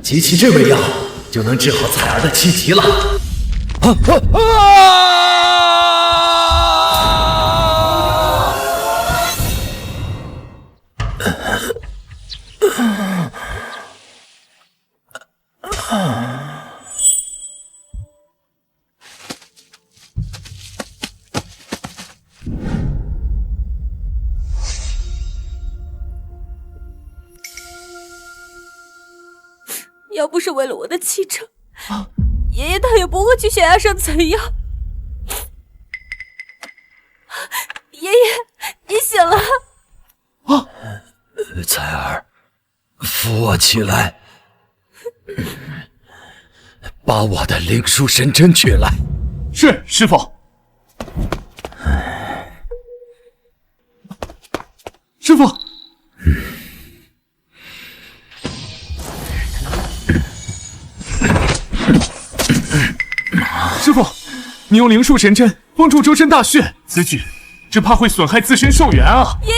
集齐这味药，就能治好彩儿的气急了。要不是为了我的气场，爷爷他也不会去悬崖上采药。爷爷，你醒了！彩儿，扶我起来，把我的灵书神针取来。是，师傅。师傅。师傅，你用灵术神针封住周身大穴，此举只怕会损害自身寿元啊！爷爷，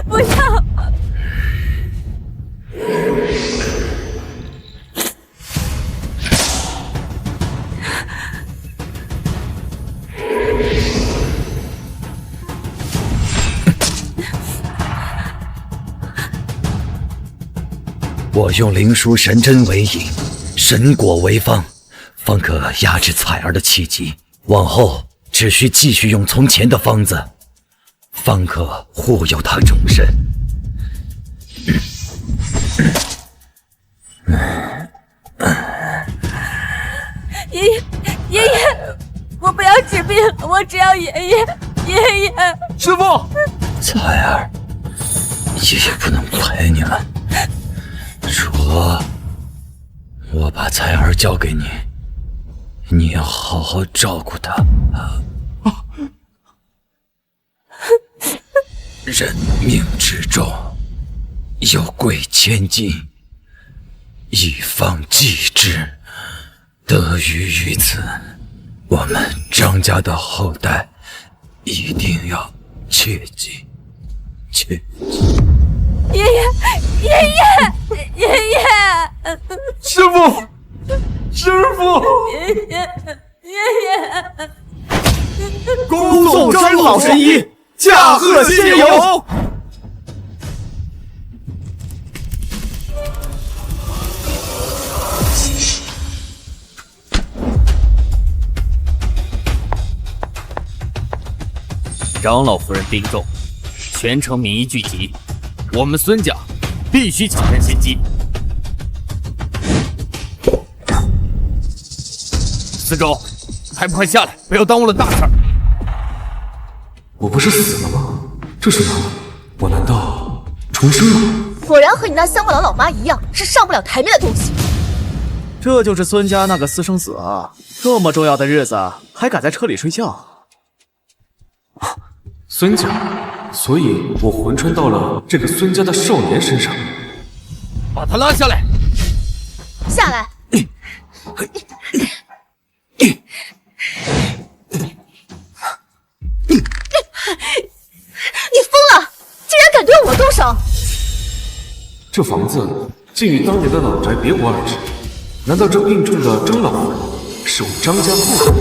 不要！我用灵书神针为引，神果为方，方可压制彩儿的气急。往后只需继续用从前的方子，方可护佑他终身。爷爷，爷爷，我不要治病了，我只要爷爷，爷爷。师傅，彩儿，爷爷不能陪你了。我把彩儿交给你，你要好好照顾她。人命之中有贵千金，一方继之，得于于此。我们张家的后代一定要切记，切记。爷爷，爷爷，爷爷，师傅，师傅，爷爷，爷爷，恭送张老神医驾鹤仙游。长老夫人病重，全城民意聚集，我们孙家必须抢占先机。四周，还不快下来，不要耽误了大事儿！我不是死了吗？这是哪里？我难道重生了？果然和你那乡巴佬老妈一样，是上不了台面的东西。这就是孙家那个私生子啊！这么重要的日子，还敢在车里睡觉？孙家，所以我魂穿到了这个孙家的少年身上。把他拉下来！下来！你疯了！竟然敢对我动手！这房子竟与当年的老宅别无二致，难道这病重的张老夫人是我张家后人？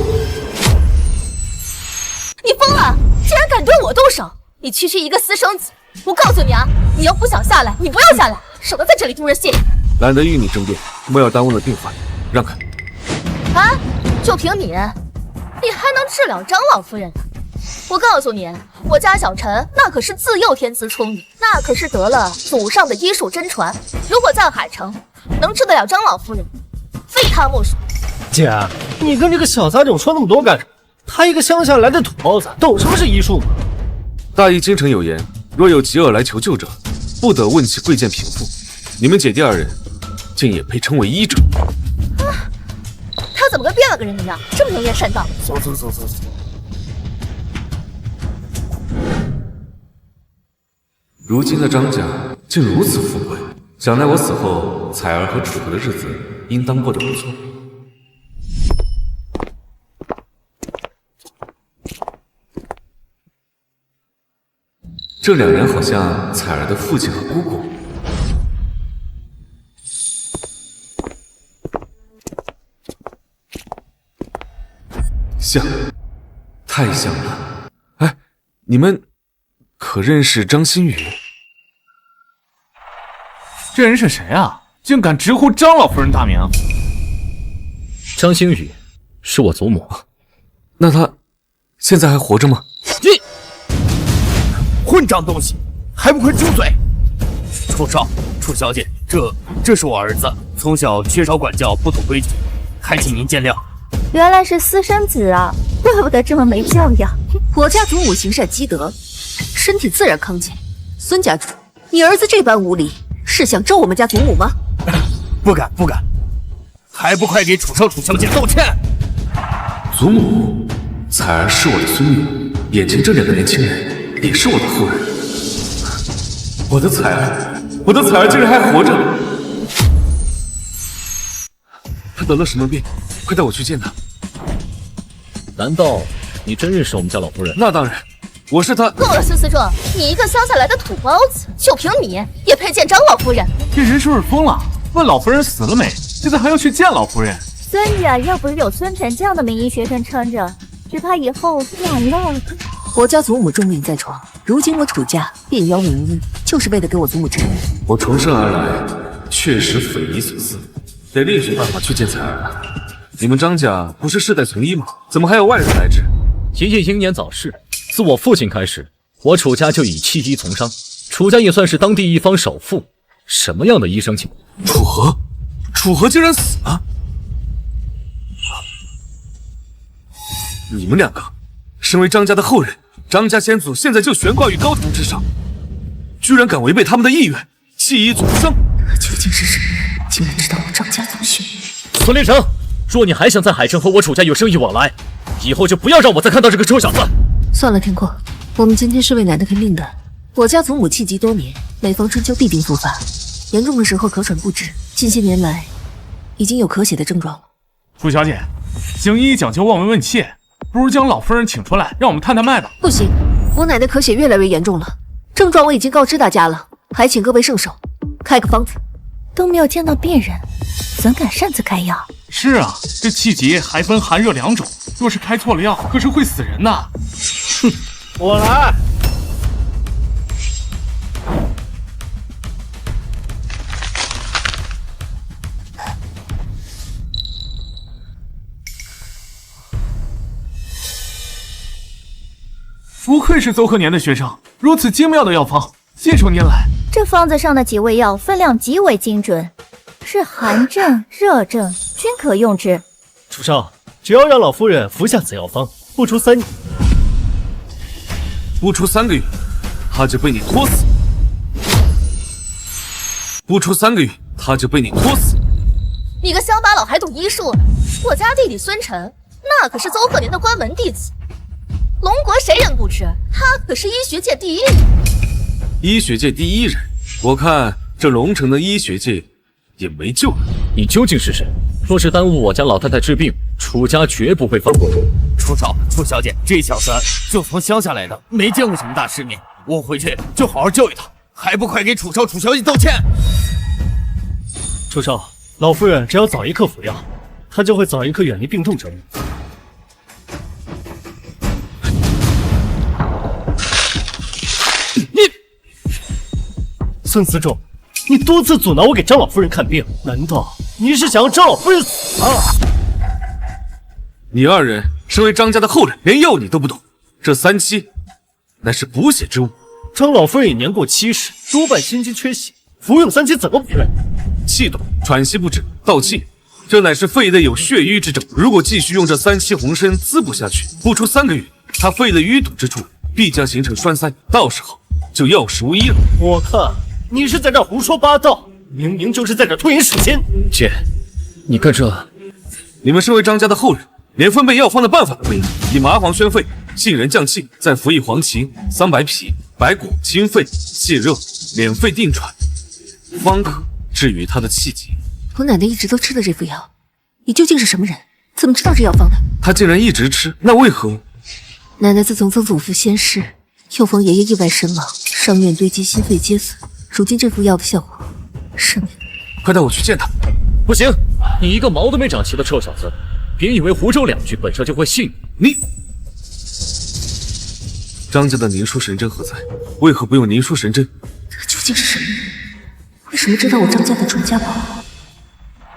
你疯了！竟然敢对我动手！你区区一个私生子，我告诉你啊，你要不想下来，你不要下来，省得在这里丢人现眼。懒得与你争辩，莫要耽误了病患，让开！啊，就凭你还能治了张老夫人？我告诉你，我家小陈那可是自幼天资聪明，那可是得了祖上的医术真传。如果在海城能治得了张老夫人，非他莫属。姐，你跟这个小杂种说那么多干什么？他一个乡下来的土包子，懂什么是医术吗？大义京城有言，若有疾厄来求救者，不得问其贵贱贫富。你们姐弟二人，竟也配称为医者？他怎么跟变了个人一样，这么能言善道？走。如今的张家竟如此富贵，想来我死后，彩儿和楚河的日子应当过得不错。这两人好像彩儿的父亲和姑姑。像，太像了。哎，你们可认识张馨予？这人是谁啊？竟敢直呼张老夫人大名！张馨予是我祖母。那她现在还活着吗？你混账东西，还不快住嘴！楚少，楚小姐，这是我儿子，从小缺少管教，不懂规矩，还请您见谅。原来是私生子啊，怪不得这么没教养。我家祖母行善积德，身体自然康健。孙家主，你儿子这般无礼，是想咒我们家祖母吗？不敢，还不快给楚少、楚小姐道歉！祖母，彩儿是我的孙女，眼前这2个年轻人也是我的后人。我的彩儿竟然还活着！她得了什么病？快带我去见她！难道你真认识我们家老夫人？那当然，我是她。够了，孙思仲，你一个乡下来的土包子，就凭你也配见张老夫人？这人是不是疯了？问老夫人死了没，现在还要去见老夫人。孙家要不是有孙晨这样的名医学生撑着，只怕以后完了。我家祖母重病在床，如今我楚家便邀名医，就是为了给我祖母治病。我从生而来，确实匪夷所思，得另寻办法去见彩儿了。你们张家不是世代存医吗？怎么还有外人来治？爷爷英年早逝，自我父亲开始，我楚家就以弃医从商，楚家也算是当地一方首富。什么样的医生请？楚河竟然死了！你们2个，身为张家的后人，张家先祖现在就悬挂于高堂之上，居然敢违背他们的意愿，弃医从商！究竟是什么人，竟然知道我张家祖训？孙连成，若你还想在海城和我楚家有生意往来，以后就不要让我再看到这个臭小子。算了，天阔，我们今天是为奶奶看病的。我家祖母气疾多年，每逢春秋必定复发，严重的时候咳喘不止，近些年来已经有咳血的症状了。楚小姐，行医讲究望闻问切，不如将老夫人请出来，让我们探探脉吧。不行，我奶奶咳血越来越严重了，症状我已经告知大家了，还请各位圣手开个方子。都没有见到病人，怎敢擅自开药？是啊，这气疾还分寒热2种，若是开错了药，可是会死人的。哼，我来。不愧是邹贺年的学生，如此精妙的药方，信手拈来。这方子上的几味药分量极为精准，是寒症、热症均可用之。楚少，只要让老夫人服下此药方，不出3个月，他就被你拖死；不出3个月，他就被你拖死。你个乡巴佬还懂医术呢？我家弟弟孙晨，那可是邹贺年的关门弟子。龙国谁人不知，他可是医学界第1人。医学界第1人，我看这龙城的医学界也没救了。你究竟是谁？若是耽误我家老太太治病，楚家绝不会放过。楚少，楚小姐，这小子就从乡下来的，没见过什么大世面。我回去就好好教育他，还不快给楚少、楚小姐道歉！楚少，老夫人只要早一刻服药，她就会早一刻远离病痛折磨。孙思仲，你多次阻挠我给张老夫人看病，难道你是想要张老夫人死啊？你2人身为张家的后人，连药你都不懂，这3七乃是补血之物。张老夫人已年过70，多半心肌缺血，服用3七怎么补血？气短、喘息不止、盗气，这乃是肺内有血瘀之症。如果继续用这3七红参滋补下去，不出3个月，他肺内淤堵之处必将形成栓塞，到时候就药石无医了。我看你是在这胡说八道，明明就是在这拖延时间。姐，你干这……你们身为张家的后人，连分配药方的办法都不知道。以麻黄宣肺，杏仁降气，再服以黄芪、桑白皮、白果清肺泻热，敛肺定喘，方可治愈他的气急。我奶奶一直都吃的这副药，你究竟是什么人？怎么知道这药方的？他竟然一直吃，那为何？奶奶自从曾祖父仙逝，又逢爷爷意外身亡，伤院堆积，心肺皆损。如今这副药的效果甚妙。快带我去见他！不行，你一个毛都没长齐的臭小子，别以为胡诌两句，本社就会信你。张家的凝枢神针何在？为何不用凝枢神针？他究竟是什么人？为什么知道我张家的传家宝？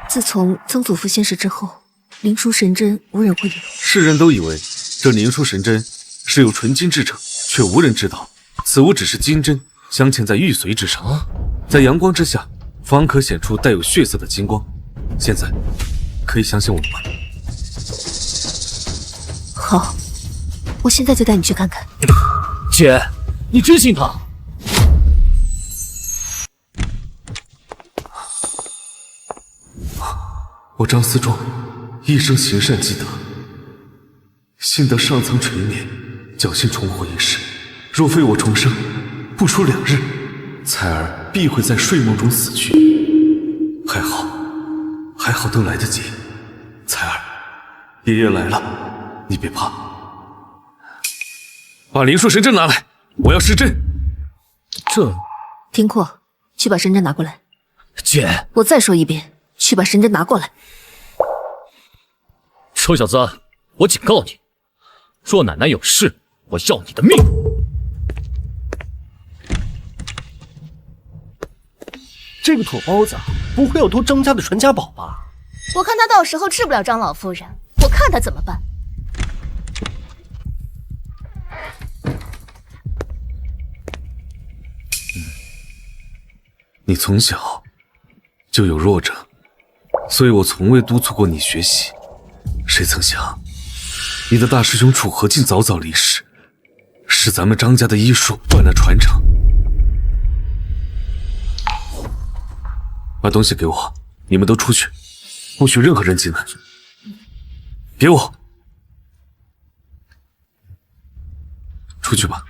自从曾祖父仙逝之后，凝枢神针无人会有。世人都以为这凝枢神针是由纯金制成，却无人知道，此物只是金针镶嵌在玉髓之上，在阳光之下，方可显出带有血色的金光。现在，可以相信我吗？好，我现在就带你去看看。姐，你真信他？我张思仲一生行善积德，幸得上苍垂怜，侥幸重活一世。若非我重生，不出2日，彩儿必会在睡梦中死去。还好都来得及。彩儿，爷爷来了，你别怕。把灵术神针拿来，我要施针。这……听阔，去把神针拿过来。姐，我再说一遍，去把神针拿过来。臭小子，我警告你，若奶奶有事，我要你的命！这个土包子不会要偷张家的传家宝吧？我看他到时候治不了张老夫人，我看他怎么办。你从小就有弱者，所以我从未督促过你学习。谁曾想，你的大师兄楚河竟早早离世，使咱们张家的医术断了传承。把东西给我，你们都出去，不许任何人进来。给我，出去吧。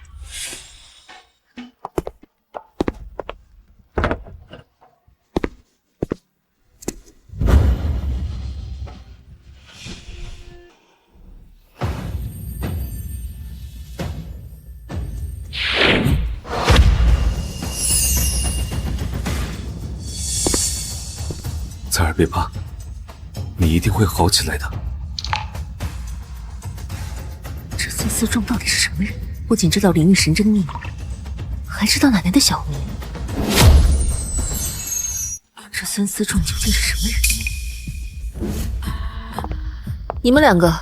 彩儿别怕，你一定会好起来的。这孙思仲到底是什么人？不仅知道灵域神针的秘密，还知道奶奶的小秘。这孙思仲究竟是什么人？你们2个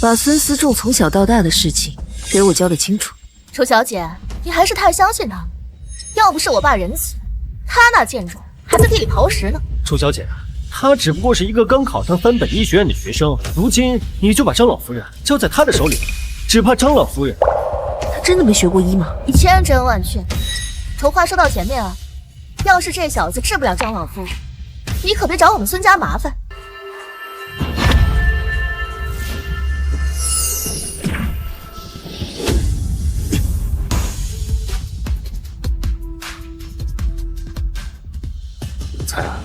把孙思仲从小到大的事情给我交代清楚。楚小姐，你还是太相信他了。要不是我爸仁慈，他那贱种还在地里刨食呢。楚小姐，他只不过是一个刚考上3本医学院的学生，如今你就把张老夫人交在他的手里了，只怕张老夫人……他真的没学过医吗？你千真万确。丑话说到前面啊，要是这小子治不了张老夫人，你可别找我们孙家麻烦。彩儿，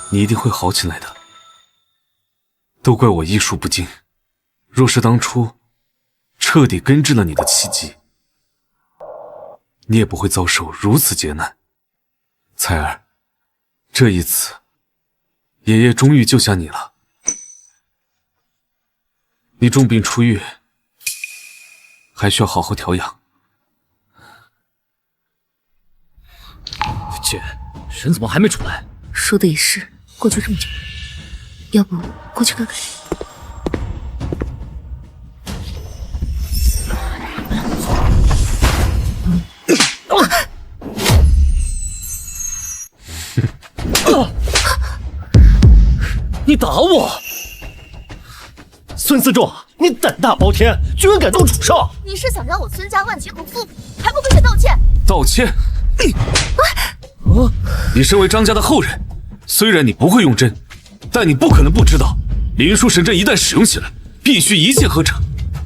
你一定会好起来的。都怪我医术不精，若是当初彻底根治了你的气机，你也不会遭受如此劫难。彩儿，这一次，爷爷终于救下你了。你重病初愈，还需要好好调养。姐，人怎么还没出来？说的也是，过去这么久，要不过去看看？你打我！孙思仲，你胆大包天，居然敢动楚少！你是想让我孙家万劫不复，还不跪下道歉？道歉？你身为张家的后人，虽然你不会用针，但你不可能不知道，灵枢神针一旦使用起来，必须一气呵成。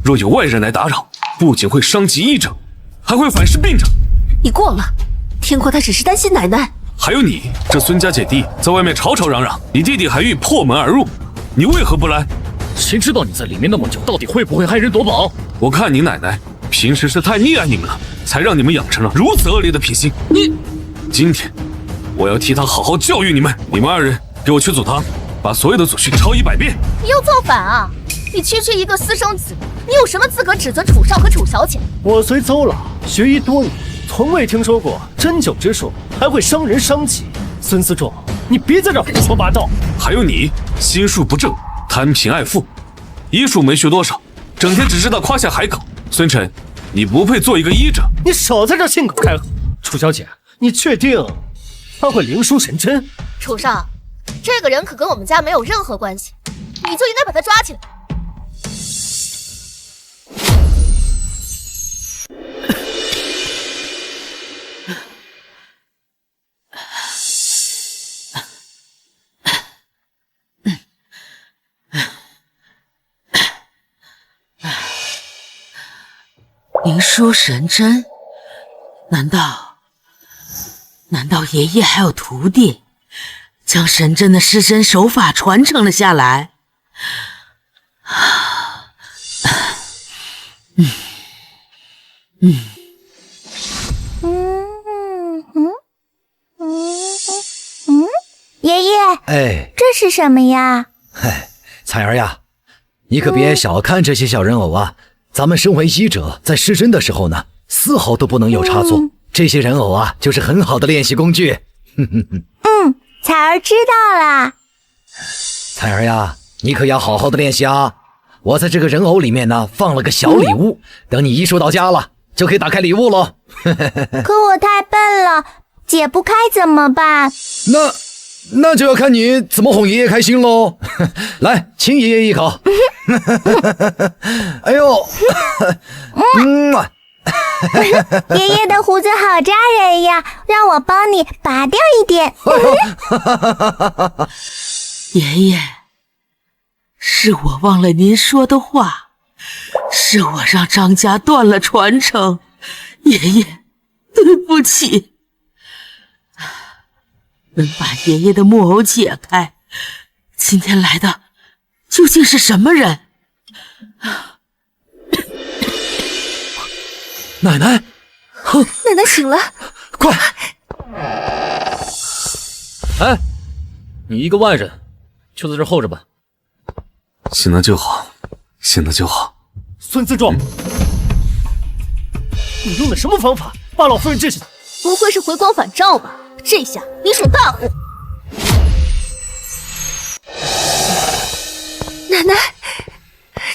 若有外人来打扰，不仅会伤及医者，还会反噬病者。你过了，天阔他只是担心奶奶。还有你这孙家姐弟在外面吵吵嚷嚷，你弟弟还欲破门而入，你为何不来？谁知道你在里面那么久，到底会不会害人夺宝？我看你奶奶平时是太溺爱你们了，才让你们养成了如此恶劣的品性。今天我要替她好好教育你们。你们2人给我去祖堂，把把所有的祖训抄100遍。你又造反啊！你区区一个私生子，你有什么资格指责楚少和楚小姐？我虽邹老，学医多年，从未听说过针灸之术还会伤人伤己。孙思仲，你别在这胡说八道！还有你，心术不正，贪贫爱富，医术没学多少，整天只知道夸下海口。孙晨，你不配做一个医者。你少在这信口开河！楚小姐，你确定他会灵书神针？楚少，这个人可跟我们家没有任何关系，你就应该把他抓起来。灵书神针？难道爷爷还有徒弟，将神针的施针手法传承了下来？爷爷，哎，这是什么呀？嗨，彩儿呀，你可别小看这些小人偶啊！咱们身为医者，在施针的时候呢，丝毫都不能有差错。这些人偶啊，就是很好的练习工具。彩儿知道了。彩儿呀，你可要好好的练习啊！我在这个人偶里面呢，放了个小礼物，等你医术到家了，就可以打开礼物喽。可我太笨了，解不开怎么办？那就要看你怎么哄爷爷开心喽。来，亲爷爷一口。哎呦，爷爷的胡子好扎人呀，让我帮你拔掉一点。爷爷，是我忘了您说的话，是我让张家断了传承，爷爷，对不起。能把爷爷的木偶解开，今天来的究竟是什么人？奶奶，奶奶醒了，快！哎，你一个外人，就在这候着吧。醒了就好，醒了就好。孙思仲，你用的什么方法把老夫人治醒？不会是回光返照吧？这下你属大祸。奶奶，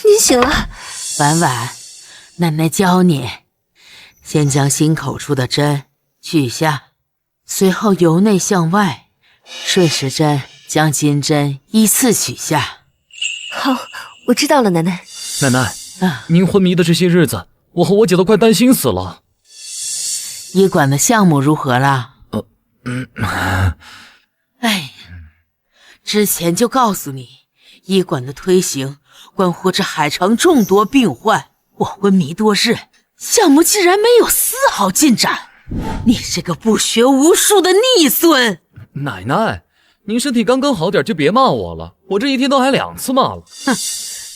您醒了。婉婉，奶奶教你，先将心口处的针取下，随后由内向外，顺时针将金针依次取下。好，我知道了，奶奶。奶奶，您昏迷的这些日子，我和我姐都快担心死了。医馆的项目如何了？哎，之前就告诉你，医馆的推行关乎着海城众多病患，我昏迷多日，项目竟然没有丝毫进展。你这个不学无术的逆孙！奶奶，您身体刚刚好点就别骂我了，我这一天都还2次骂了。哼，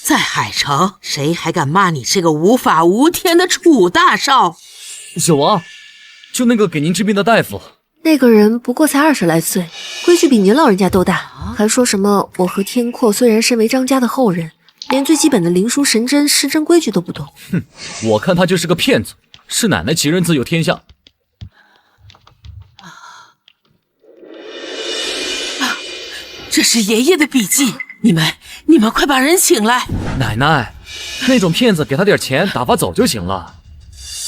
在海城谁还敢骂你这个无法无天的楚大少？有啊，就那个给您治病的大夫。那个人不过才20来岁，规矩比您老人家都大，还说什么我和天阔虽然身为张家的后人，连最基本的灵书神针施针规矩都不懂。哼，我看他就是个骗子，是奶奶其人自有天下。这是爷爷的笔记，你们快把人请来。奶奶，那种骗子给他点钱打发走就行了。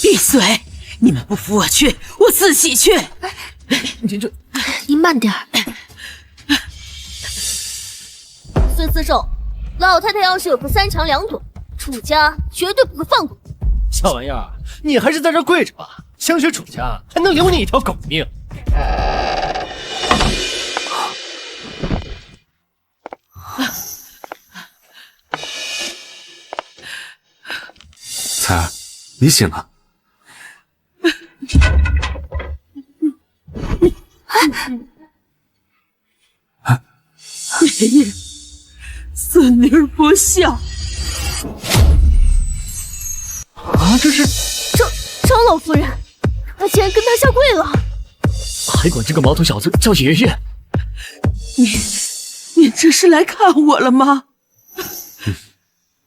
闭嘴！你们不服我去，我自己去。您慢点儿。孙思仲，老太太要是有个3长2短，楚家绝对不会放过你。小玩意儿，你还是在这跪着吧，想学楚家还能留你一条狗命。彩儿，你醒了。爷爷，孙女不孝啊！这是张老夫人，她竟然跟他下跪了，还管这个毛头小子叫爷爷？您这是来看我了吗？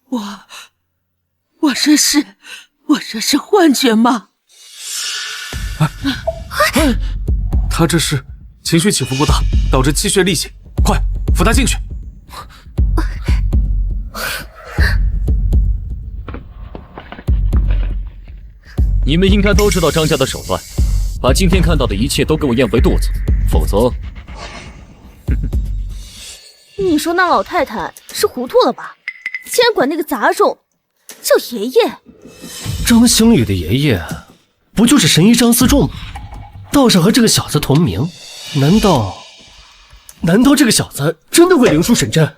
我这是幻觉吗？他这是情绪起伏过大，导致气血力竭，快扶他进去。你们应该都知道张家的手段，把今天看到的一切都给我咽回肚子，否则……你说那老太太是糊涂了吧？竟然管那个杂种叫爷爷。张星宇的爷爷不就是神医张思仲吗？道上和这个小子同名，难道这个小子真的会灵术神阵？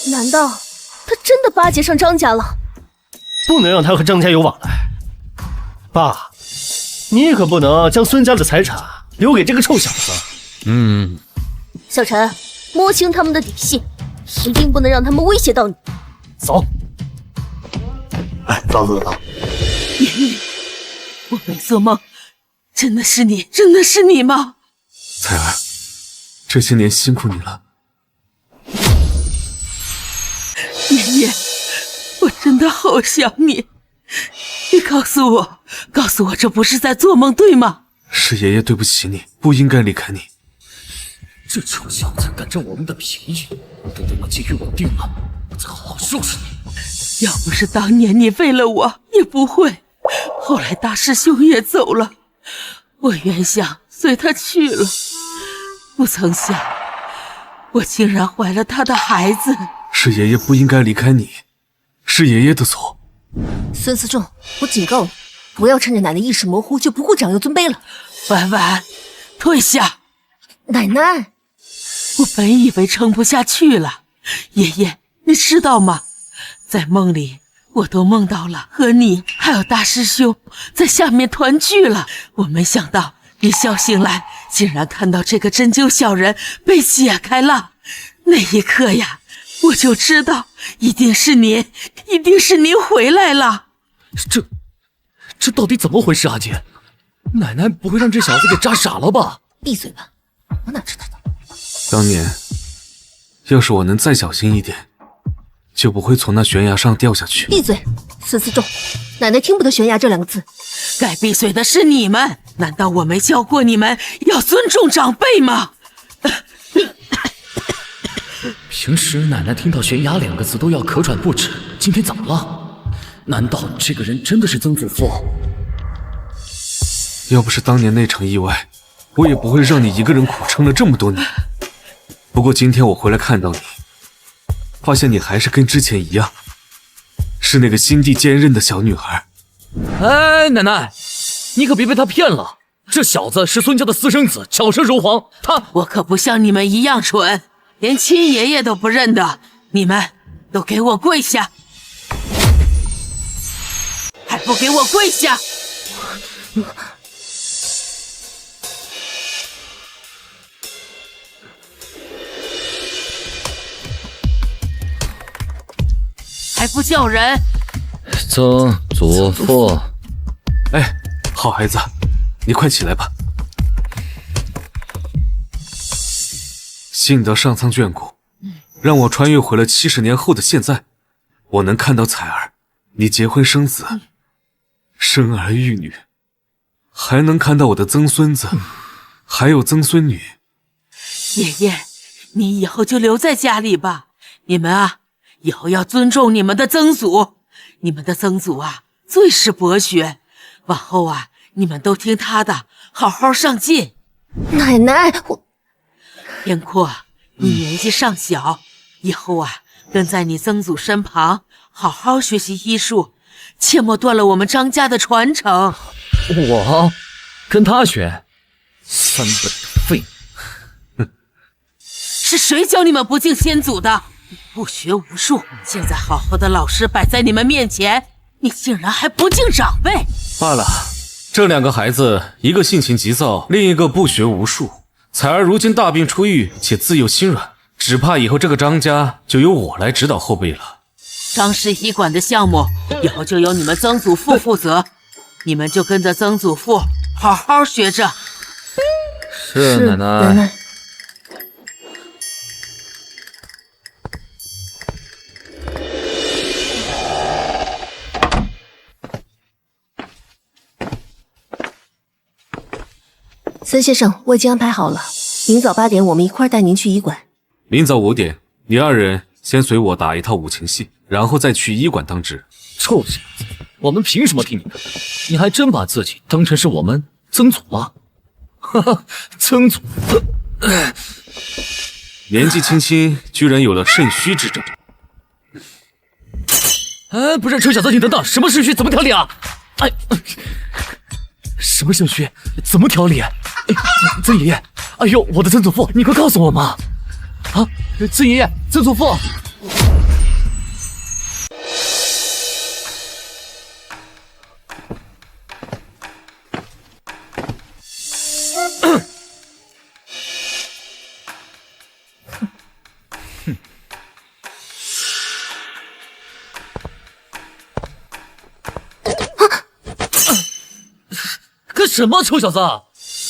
难道他真的巴结上张家了？不能让他和张家有往来。爸，你可不能将孙家的财产留给这个臭小子。小陈，摸清他们的底细，一定不能让他们威胁到你。走。哎，走。爷爷，我没做梦，真的是你吗？彩儿，这些年辛苦你了。爷爷，我真的好想你。你告诉我，这不是在做梦，对吗？是爷爷对不起你，不应该离开你。这臭小子敢占我们的便宜，等我监狱稳定了，我再好好收拾你。要不是当年你为了我，也不会。后来大师兄也走了，我原想随他去了，不曾想我竟然怀了他的孩子。是爷爷不应该离开你，是爷爷的错。孙思仲，我警告你，不要趁着奶奶意识模糊就不顾长幼尊卑了。婉婉，退下！奶奶，我本以为撑不下去了，爷爷，你知道吗？在梦里，我都梦到了和你还有大师兄在下面团聚了。我没想到一觉醒来，竟然看到这个针灸小人被解开了。那一刻呀，我就知道一定是您回来了。这到底怎么回事？阿姐，奶奶不会让这小子给扎傻了吧？闭嘴吧，我哪知道的。当年要是我能再小心一点，就不会从那悬崖上掉下去。闭嘴，孙思仲，奶奶听不得悬崖这两个字。该闭嘴的是你们，难道我没教过你们要尊重长辈吗？平时奶奶听到悬崖两个字都要咳喘不止，今天怎么了？难道这个人真的是曾祖父？要不是当年那场意外，我也不会让你一个人苦撑了这么多年。不过今天我回来看到你，发现你还是跟之前一样，是那个心地坚韧的小女孩。哎，奶奶，你可别被他骗了，这小子是孙家的私生子，巧舌如簧。我可不像你们一样蠢，连亲爷爷都不认得。你们都给我跪下！还不给我跪下！还不叫人！曾祖父，哎，好孩子，你快起来吧。幸得上苍眷顾，让我穿越回了70年后的现在，我能看到彩儿，你结婚生子，生儿育女，还能看到我的曾孙子，还有曾孙女。爷爷，你以后就留在家里吧。你们啊，以后要尊重你们的曾祖。你们的曾祖啊，最是博学，往后啊，你们都听他的，好好上进。奶奶，天阔，你年纪尚小，以后啊，跟在你曾祖身旁，好好学习医术，切莫断了我们张家的传承。我跟他学，3本的废物。是谁教你们不敬先祖的？不学无术，现在好好的老师摆在你们面前，你竟然还不敬长辈！罢了，这2个孩子，一个性情急躁，另一个不学无术。彩儿如今大病初愈，且自幼心软，只怕以后这个张家就由我来指导后辈了。张氏医馆的项目以后就由你们曾祖父负责，你们就跟着曾祖父好好学着。是奶奶。孙先生，我已经安排好了，明早8点我们一块带您去医馆。明早5点，你2人先随我打一套五禽戏，然后再去医馆当值。臭小子，我们凭什么听你的？你还真把自己当成是我们曾祖吗？哈哈，曾祖。年纪轻轻，居然有了肾虚之症。哎，不是，臭小子，你等等，什么肾虚？怎么调理啊？哎，什么肾虚？怎么调理？哎，曾爷爷，哎呦，我的曾祖父，你快告诉我嘛！啊，曾爷爷，曾祖父。干什么，臭小子！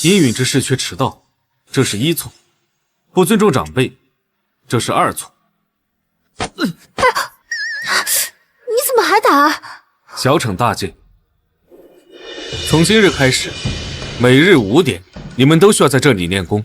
应允之事却迟到，这是1错；不尊重长辈，这是2错。你怎么还打？小惩大戒。从今日开始，每日5点，你们都需要在这里练功。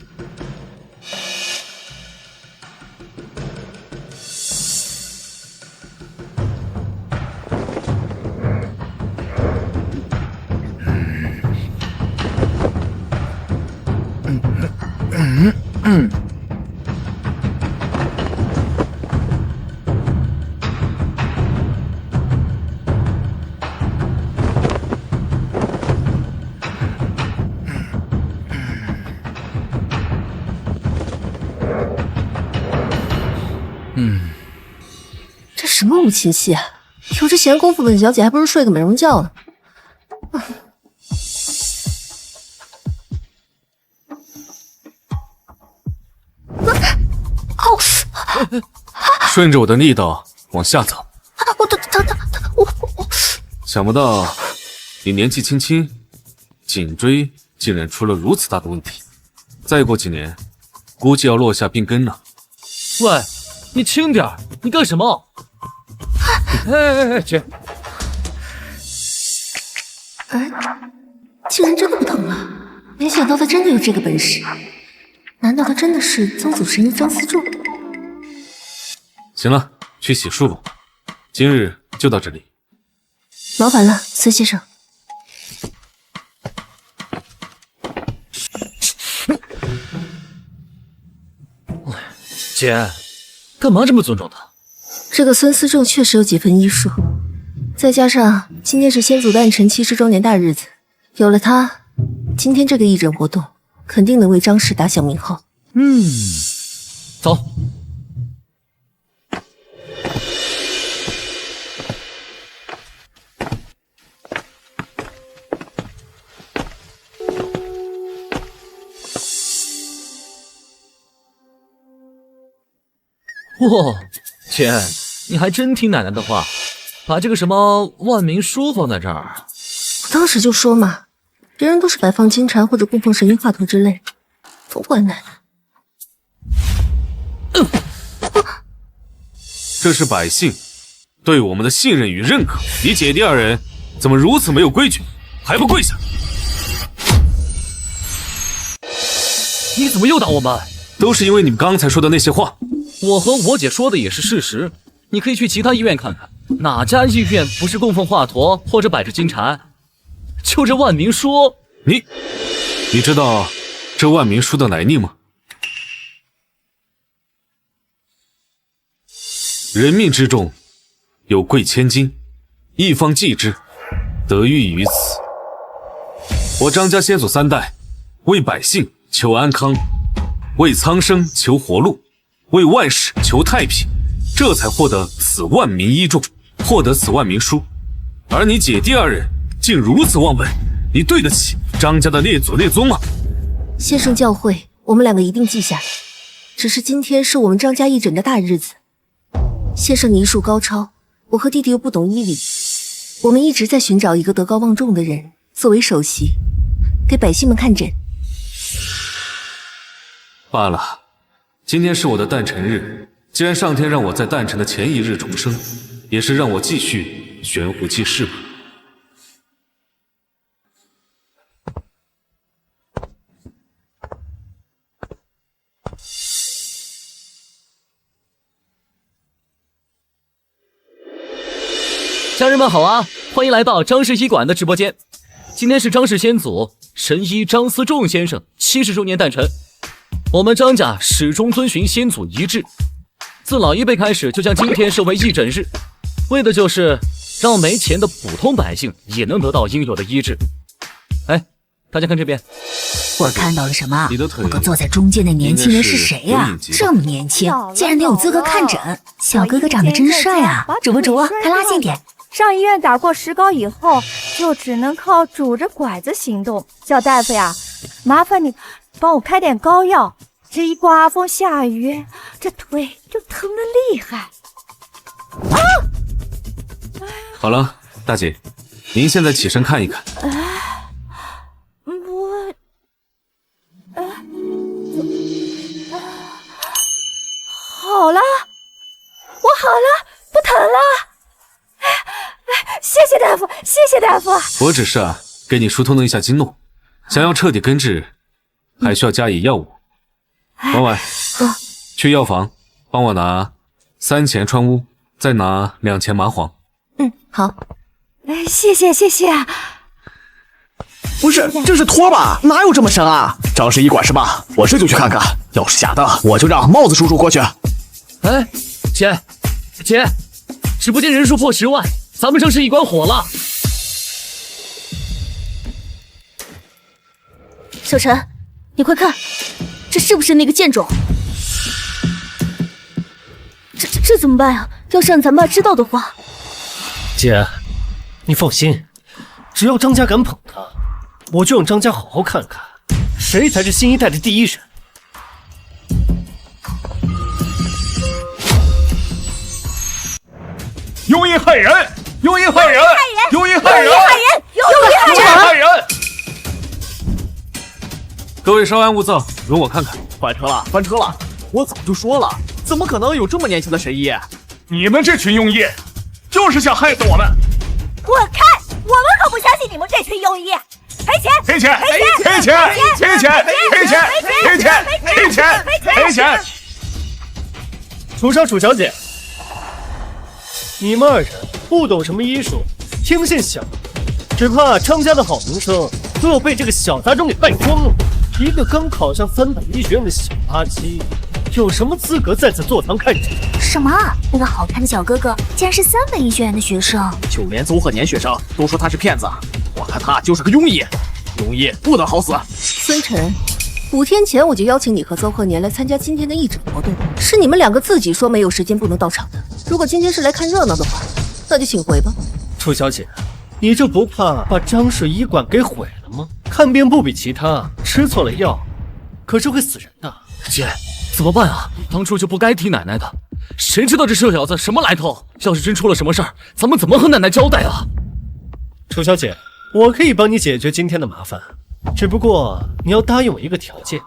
这什么无情戏啊！有这闲工夫，本小姐还不如睡个美容觉呢。顺着我的力道往下走。我疼！想不到你年纪轻轻，颈椎竟然出了如此大的问题，再过几年，估计要落下病根了。喂，你轻点，你干什么？姐，竟然真的不疼了！没想到他真的有这个本事，难道他真的是曾祖神医张思仲？行了，去洗漱吧，今日就到这里。麻烦了，孙先生。姐，干嘛这么尊重他？这个孙思仲确实有几分医术，再加上今天是先祖诞辰70周年大日子，有了他，今天这个义诊活动肯定能为张氏打响名号。走。哇，姐，你还真听奶奶的话，把这个什么万民书放在这儿。我当时就说嘛，别人都是摆放金蝉或者供奉神鹰华佗之类，都怪奶奶。这是百姓对我们的信任与认可，你姐弟2人怎么如此没有规矩，还不跪下？你怎么又打我们？都是因为你们刚才说的那些话。我和我姐说的也是事实，你可以去其他医院看看，哪家医院不是供奉华佗或者摆着金蝉？就这万民书，你知道这万民书的来历吗？人命之重，有贵千金，一方继之，得益于此。我张家先祖3代，为百姓求安康，为苍生求活路，为万世求太平，这才获得此万民医重，获得此万民书。而你姐弟2人竟如此妄为，你对得起张家的列祖列宗吗？先生教诲，我们2个一定记下来。只是今天是我们张家义诊的大日子，先生你医术高超，我和弟弟又不懂医理，我们一直在寻找一个德高望重的人作为首席，给百姓们看诊。罢了，今天是我的诞辰日，既然上天让我在诞辰的前一日重生，也是让我继续悬壶济世吧。家人们好啊，欢迎来到张氏医馆的直播间。今天是张氏先祖神医张思仲先生70周年诞辰，我们张家始终遵循先祖遗志，自老一辈开始就将今天设为义诊日，为的就是让没钱的普通百姓也能得到应有的医治。哎，大家看这边，我看到了什么？你的腿那个坐在中间的年轻人是谁呀？这么年轻，竟然能有资格看诊。小哥哥长得真帅啊！主播，快拉近点。上医院打过石膏以后，就只能靠拄着拐子行动。小大夫呀，麻烦你帮我开点膏药。这一刮风下雨，这腿就疼得厉害。啊！好了，大姐，您现在起身看一看。好了，我好了，不疼了。谢谢大夫，谢谢大夫。我只是给你疏通了一下经络，想要彻底根治，还需要加以药物。王婉，去药房帮我拿3钱川乌，再拿2钱麻黄。好。谢谢。不是，这是托吧？哪有这么神啊？张氏医馆是吧？我这就去看看。要是假的，我就让帽子叔叔过去。哎，姐，直播间人数破10万，咱们张氏医馆火了。小陈，你快看，这是不是那个贱种？这怎么办呀？要是让咱爸知道的话，姐，你放心，只要张家敢捧他，我就让张家好好看看，谁才是新一代的第一人。庸医害人！庸医害人！庸医害人！庸医害人！各位稍安勿躁，容我看看。翻车了！我早就说了，怎么可能有这么年轻的神医？你们这群庸医，就是想害死我们！滚开！我们可不相信你们这群庸医！赔钱！赔钱！赔钱！赔钱！赔钱！赔钱！赔钱！赔钱！楚少楚小姐，你们2人不懂什么医术，听信小，只怕张家的好名声都要被这个小杂种给败光了。一个刚考上3本医学院的小垃圾，有什么资格在此坐堂看诊？什么？那个好看的小哥哥竟然是3本医学院的学生，就连邹贺年学生都说他是骗子，我看他就是个庸医，庸医不得好死。孙晨，5天前我就邀请你和邹贺年来参加今天的义诊活动，是你们2个自己说没有时间不能到场的。如果今天是来看热闹的话，那就请回吧。楚小姐，你就不怕把张氏医馆给毁了吗？看病不比其他，吃错了药可是会死人的。姐，怎么办啊？当初就不该提奶奶的，谁知道这臭小子什么来头？要是真出了什么事儿，咱们怎么和奶奶交代啊？楚小姐，我可以帮你解决今天的麻烦，只不过你要答应我一个条件。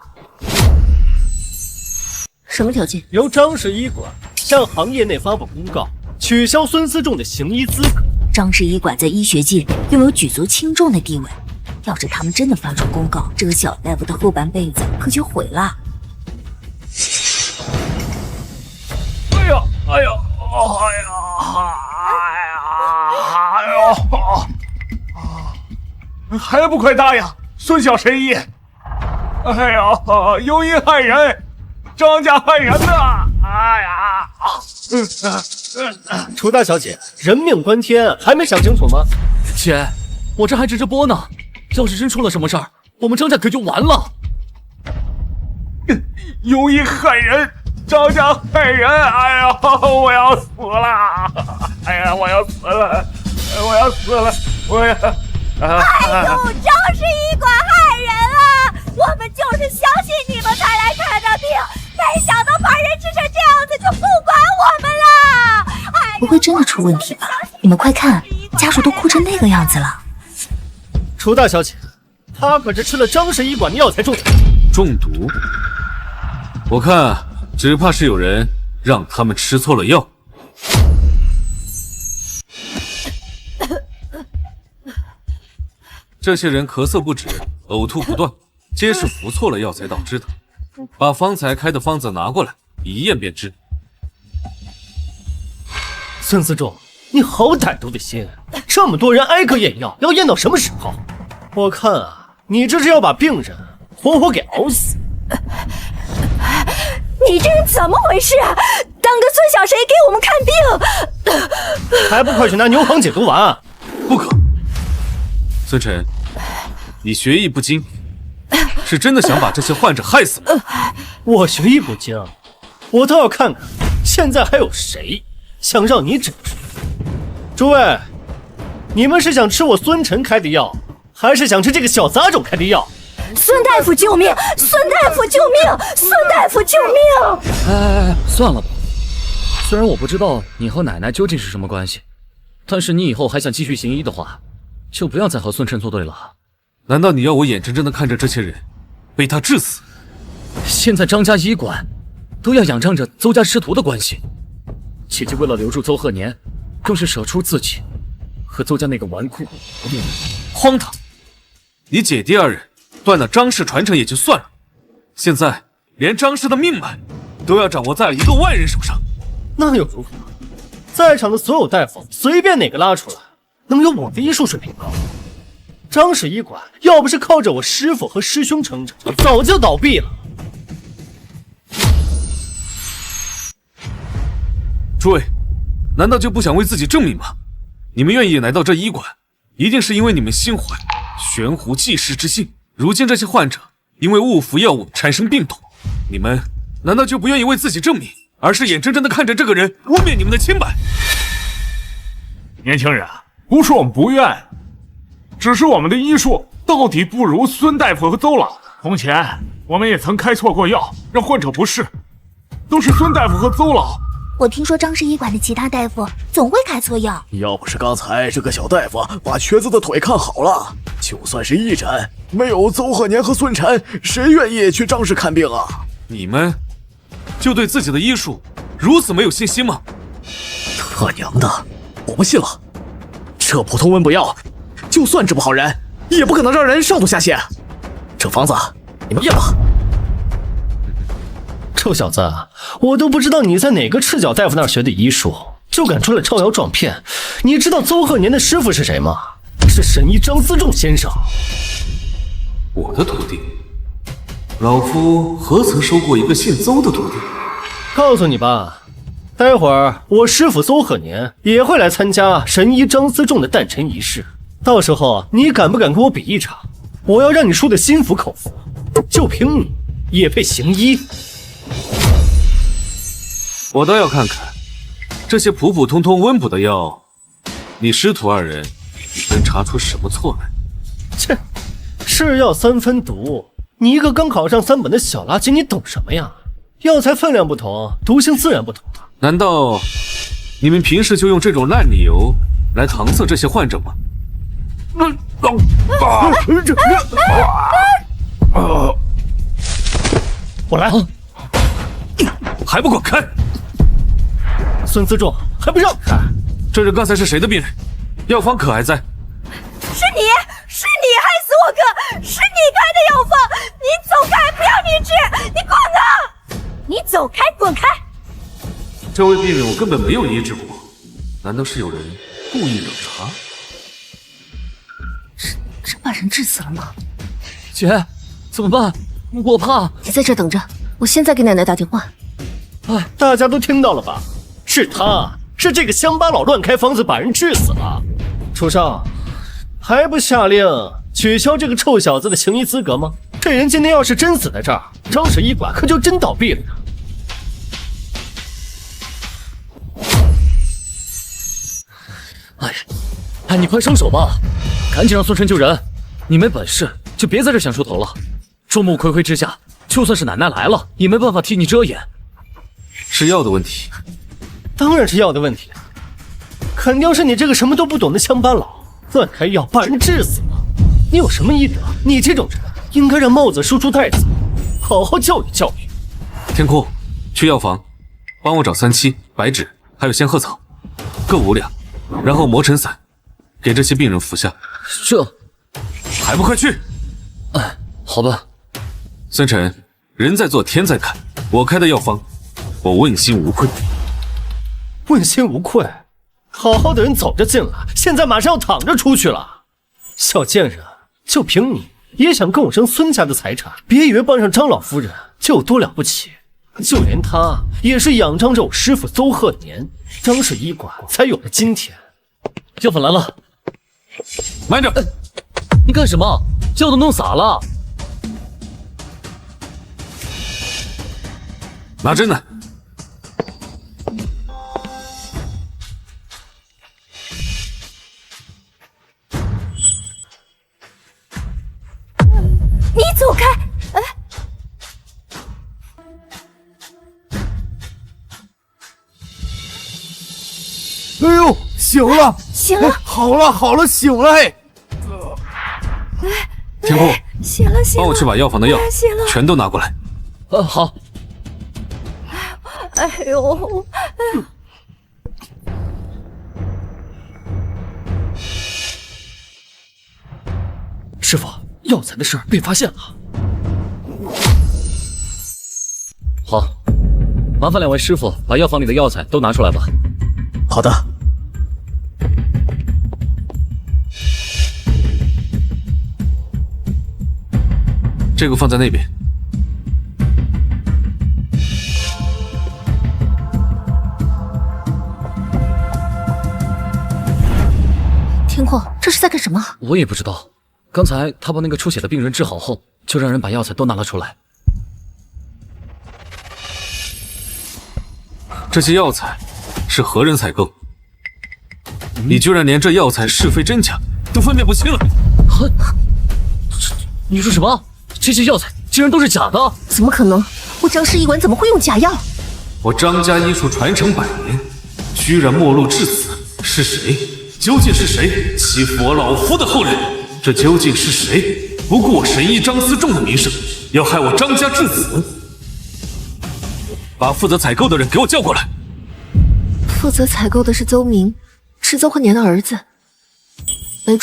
什么条件？由张氏医馆向行业内发布公告，取消孙思仲的行医资格。张氏医馆在医学界拥有举足轻重的地位，要是他们真的发出公告，这个小大夫的后半辈子可就毁了。哎呦！还不快答应，孙小神医！哎呀，庸医害人，张家害人呐！哎呀！楚大小姐，人命关天，还没想清楚吗？姐，我这还直着播呢，要是真出了什么事儿，我们张家可就完了。庸医害人，张家害人！哎呀，我要死了！哎呀，我要死了！张氏医馆害人啊！我们就是相信你们才来看的病，没想到把人治成这样子就不管我们了！不会真的出问题吧？你们快看，家属都哭成那个样子了。楚大小姐，他可是吃了张氏医馆的药才中毒。中毒？我看只怕是有人让他们吃错了药。这些人咳嗽不止，呕吐不断，皆是服错了药才导致的。把方才开的方子拿过来，一验便知。孙思仲，你好歹毒的心，这么多人挨个验药，要验到什么时候？我看啊，你这是要把病人活活给熬死。你这人怎么回事啊？当个孙小谁给我们看病？还不快去拿牛黄解毒丸！不可！孙晨，你学艺不精，是真的想把这些患者害死吗？我学艺不精，我倒要看看现在还有谁想让你诊治。诸位，你们是想吃我孙晨开的药，还是想吃这个小杂种开的药？孙大夫救命！孙大夫救命！孙大夫救命！哎，算了吧。虽然我不知道你和奶奶究竟是什么关系，但是你以后还想继续行医的话，就不要再和孙晨作对了。难道你要我眼睁睁地看着这些人被他致死？现在张家医馆都要仰仗着邹家师徒的关系，姐姐为了留住邹鹤年，更是舍出自己和邹家那个纨绔。荒唐！你姐弟二人断了张氏传承也就算了，现在连张氏的命脉都要掌握在一个外人手上，那又如何？在场的所有大夫随便哪个拉出来，能有我的医术水平高？张氏医馆要不是靠着我师父和师兄撑着，早就倒闭了。诸位，难道就不想为自己证明吗？你们愿意来到这医馆，一定是因为你们心怀悬壶济世之心。如今这些患者因为误服药物产生病痛，你们难道就不愿意为自己证明，而是眼睁睁地看着这个人污蔑你们的清白？年轻人，不是我们不愿，只是我们的医术到底不如孙大夫和邹老。从前我们也曾开错过药，让患者不适，都是孙大夫和邹老。我听说张氏医馆的其他大夫总会开错药，要不是刚才这个小大夫把瘸子的腿看好了，就算是一诊，没有邹鹤年和孙晨，谁愿意去张氏看病啊？你们就对自己的医术如此没有信心吗？他娘的，我不信了！这普通温补药，就算治不好人，也不可能让人上吐下泻。这方子，你们验吧。臭小子，我都不知道你在哪个赤脚大夫那儿学的医术，就敢出来招摇撞骗。你知道邹鹤年的师傅是谁吗？是神医张思仲先生。我的徒弟？老夫何曾收过一个姓邹的徒弟？告诉你吧，待会儿我师傅邹鹤年也会来参加神医张思仲的诞辰仪式，到时候你敢不敢跟我比一场？我要让你输得心服口服，就凭你也配行医？我倒要看看这些普普通通温补的药，你师徒二人能查出什么错来？切，是药三分毒，你一个刚考上3本的小垃圾，你懂什么呀？药材分量不同，毒性自然不同。难道你们平时就用这种烂理由来搪塞这些患者吗？我来，还不滚开！孙思仲还不让开！这人刚才是谁的病人？药方可还在？是你害死我哥，是你开的药方，你走开，不要你治，你滚啊！你走开，滚开！这位病人我根本没有医治过，难道是有人故意冷查？真把人治死了吗？姐，怎么办？我怕。你在这等着，我现在给奶奶打电话。大家都听到了吧？是他，是这个乡巴佬乱开方子把人治死了。楚少，还不下令取消这个臭小子的行医资格吗？这人今天要是真死在这儿，张氏医馆可就真倒闭了呀！哎，你快收手吧，赶紧让孙晨救人。你没本事就别在这想出头了。众目睽睽之下，就算是奶奶来了，也没办法替你遮掩。是药的问题？当然是药的问题，肯定是你这个什么都不懂的乡巴佬乱开药把人治死了。你有什么医德？你这种人应该让帽子叔叔带走，好好教育教育。天空，去药房帮我找3七、白芷还有仙鹤草，各5两，然后磨成散，给这些病人服下。这还不快去！哎，好吧。孙晨，人在做天在看，我开的药方，我问心无愧。问心无愧？好好的人走着进来，现在马上要躺着出去了。小贱人，就凭你也想跟我争孙家的财产？别以为傍上张老夫人就有多了不起，就连她也是仰仗着我师父邹鹤年张氏医馆才有了今天。药粉来了，慢着！你干什么？药都弄洒了。拿针呢？你走开！哎呦，醒了，醒了，好了，醒了！哎，天空，醒了，帮我去把药房的药全都拿过来。好。哎呦！师傅，药材的事被发现了。好，麻烦两位师傅把药房里的药材都拿出来吧。好的。这个放在那边。天空，这是在干什么？我也不知道。刚才他把那个出血的病人治好后，就让人把药材都拿了出来。这些药材是何人采购？你居然连这药材是非真假都分辨不清了！你说什么？这些药材竟然都是假的？怎么可能？我张氏医馆怎么会用假药？我张家医术传承100年，居然没落至此，是谁？究竟是谁欺负我老夫的后人？这究竟是谁不顾我神医张思仲的名声，要害我张家至此？把负责采购的人给我叫过来。负责采购的是邹明，是邹鹤年的儿子。没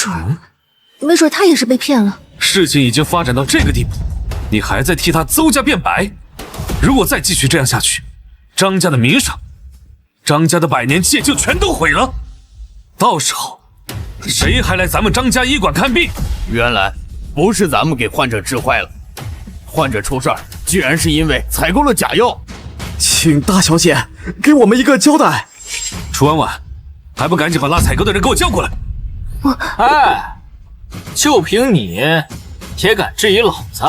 准他也是被骗了。事情已经发展到这个地步，你还在替他邹家辩白？如果再继续这样下去，张家的名声，张家的100年戒就全都毁了。到时候谁还来咱们张家医馆看病？原来不是咱们给患者治坏了，患者出事儿居然是因为采购了假药。请大小姐给我们一个交代。楚婉婉，还不赶紧把拉采购的人给我叫过来！哎，就凭你也敢质疑老子？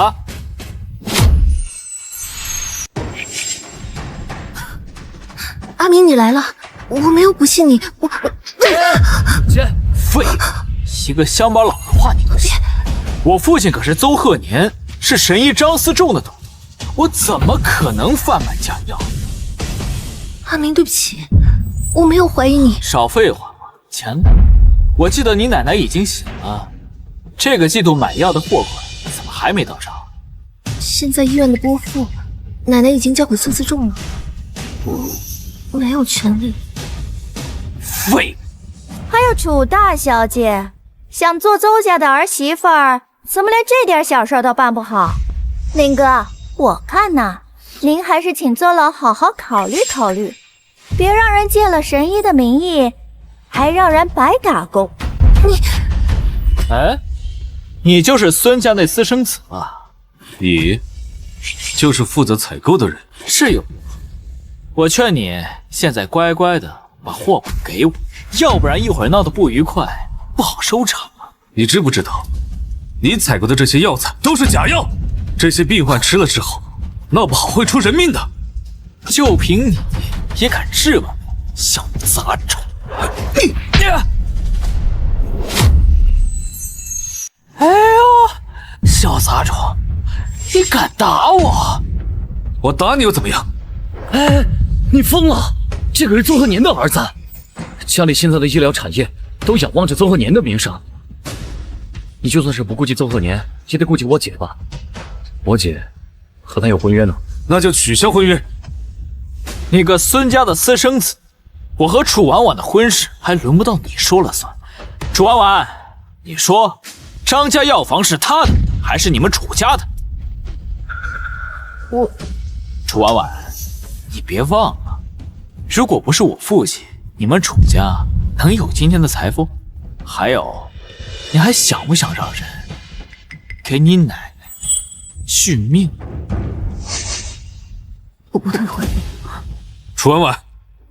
阿明，你来了，我没有不信你，姐，废物！一个乡巴佬的话你可信？我父亲可是邹鹤年，是神医张思仲的徒弟，我怎么可能贩卖假药？阿明，对不起，我没有怀疑你。少废话，钱呢？我记得你奶奶已经醒了，这个季度买药的货款怎么还没到账？现在医院的拨付，奶奶已经交给孙思仲了，我没有权利。废物！还有楚大小姐，想做邹家的儿媳妇儿，怎么连这点小事都办不好？林哥，我看呐，您还是请邹老好好考虑考虑，别让人借了神医的名义，还让人白打工。哎，你就是孙家那私生子吧？你就是负责采购的人？是有。我劝你现在乖乖的把货款给我，要不然一会儿闹得不愉快，不好收场啊！你知不知道，你采购的这些药材都是假药，这些病患吃了之后，闹不好会出人命的。就凭你也敢质问我，小杂种！哎呦，小杂种，你敢打我？我打你又怎么样？哎，你疯了！这个是邹鹤年的儿子，家里现在的医疗产业都仰望着邹鹤年的名声。你就算是不顾及邹鹤年，也得顾及我姐吧？我姐和他有婚约呢。那就取消婚约。你个孙家的私生子，我和楚婉婉的婚事还轮不到你说了算。楚婉婉，你说张家药房是他的还是你们楚家的？楚婉婉，你别忘了，如果不是我父亲，你们楚家能有今天的财富？还有，你还想不想让人给你奶奶续命？我不退婚。楚婉婉，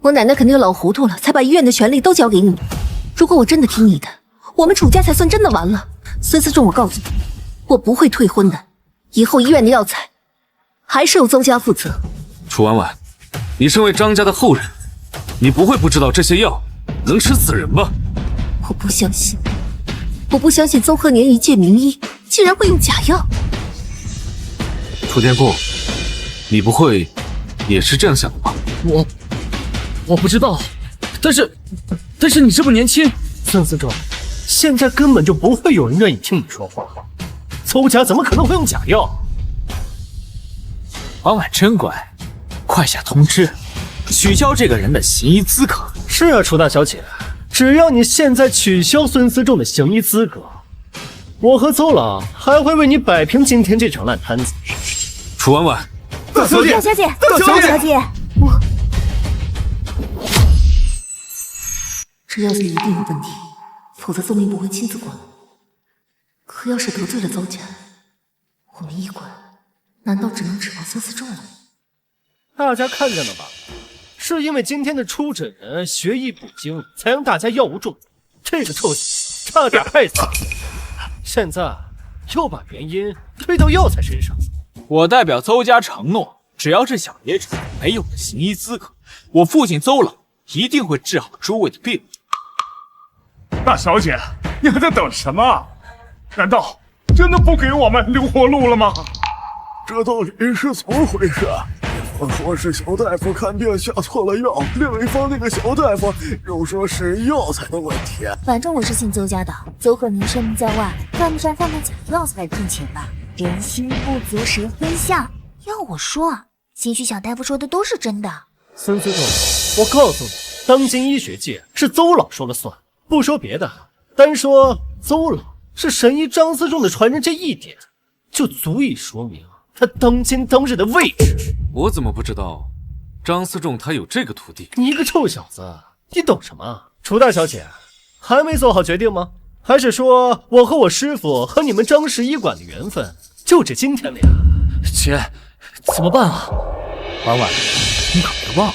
我奶奶肯定老糊涂了，才把医院的权利都交给你。如果我真的听你的，我们楚家才算真的完了。孙思仲，我告诉你，我不会退婚的。以后医院的药材还是由邹家负责。楚婉婉，你身为张家的后人，你不会不知道这些药能吃死人吧？我不相信，我不相信邹鹤年一介名医竟然会用假药。楚天过，你不会也是这样想的吧？我不知道，但是你这么年轻，孙思仲，现在根本就不会有人愿意听你说话。邹家怎么可能会用假药？婉婉真乖，快下通知，取消这个人的行医资格。是啊，楚大小姐，只要你现在取消孙思仲的行医资格，我和邹老还会为你摆平今天这场烂摊子。楚婉婉，大小姐，大小姐，大小姐，这药材一定有问题，否则邹明不会亲自管。可要是得罪了邹家，我们医馆难道只能指望孙思仲了？大家看见了吧？是因为今天的出诊人学艺不精，才让大家药物中毒。这个臭小子差点害死你，现在又把原因推到药材身上。我代表邹家承诺，只要这小野种没有了行医资格，我父亲邹老一定会治好诸位的病。大小姐，你还在等什么？难道真的不给我们留活路了吗？这到底是怎么回事？一方说是小大夫看病下错了药，另一方那个小大夫又说是药材的问题。反正我是信邹家的，邹鹤年声名在外，犯不上贩卖假药材来赚钱吧？人心不足蛇吞象，要我说，兴许小大夫说的都是真的。孙思仲，我告诉你，当今医学界是邹老说了算，不说别的，单说邹老是神医张思仲的传人这一点，就足以说明他当今当日的位置。我怎么不知道张思仲他有这个徒弟？你一个臭小子，你懂什么？楚大小姐，还没做好决定吗？还是说我和我师傅和你们张氏医馆的缘分就这今天了呀？姐，怎么办啊？婉婉，你可别忘了，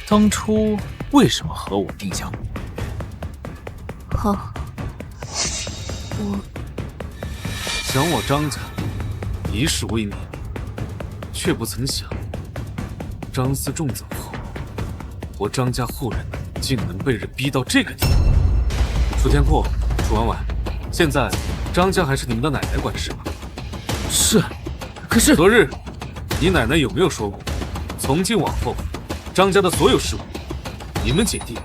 当初为什么和我定下？好，我想我张家以史为名，却不曾想张思仲走后，我张家后人竟能被人逼到这个地步。楚天阔，楚婉婉，现在张家还是你们的奶奶管事吧？是，可是昨日你奶奶有没有说过，从今往后张家的所有事务，你们姐弟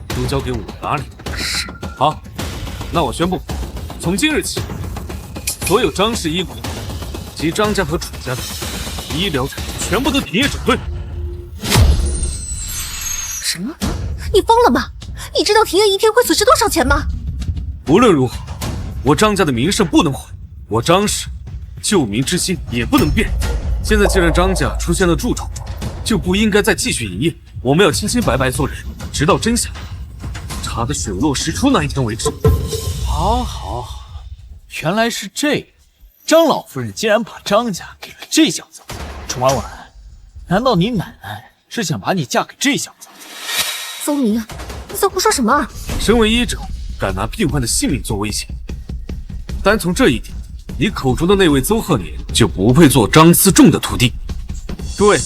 都交给我打理？是。好，那我宣布，从今日起，所有张氏医馆及张家和楚家的医疗产业全部都停业整顿。什么？你疯了吗？你知道停业一天会损失多少钱吗？无论如何，我张家的名声不能毁，我张氏救民之心也不能变。现在既然张家出现了蛀虫，就不应该再继续营业。我们要清清白白做人，直到真相查得水落石出那一天为止。好，好，好，原来是这样。张老夫人竟然把张家给了这小子。楚婉婉，难道你奶奶是想把你嫁给这小子？邹明，你在胡说什么啊？身为医者，敢拿病患的性命做威胁，单从这一点，你口中的那位邹鹤年就不配做张思仲的徒弟。诸位，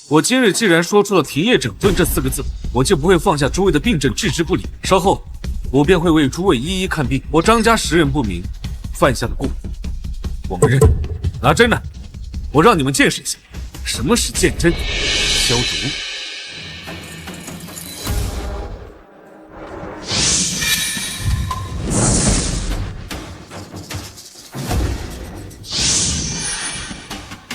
我今日既然说出了停业整顿这4个字，我就不会放下诸位的病症置之不理。稍后我便会为诸位一一看病。我张家识人不明，犯下的过，我们认。拿针来，我让你们见识一下什么是见针消毒。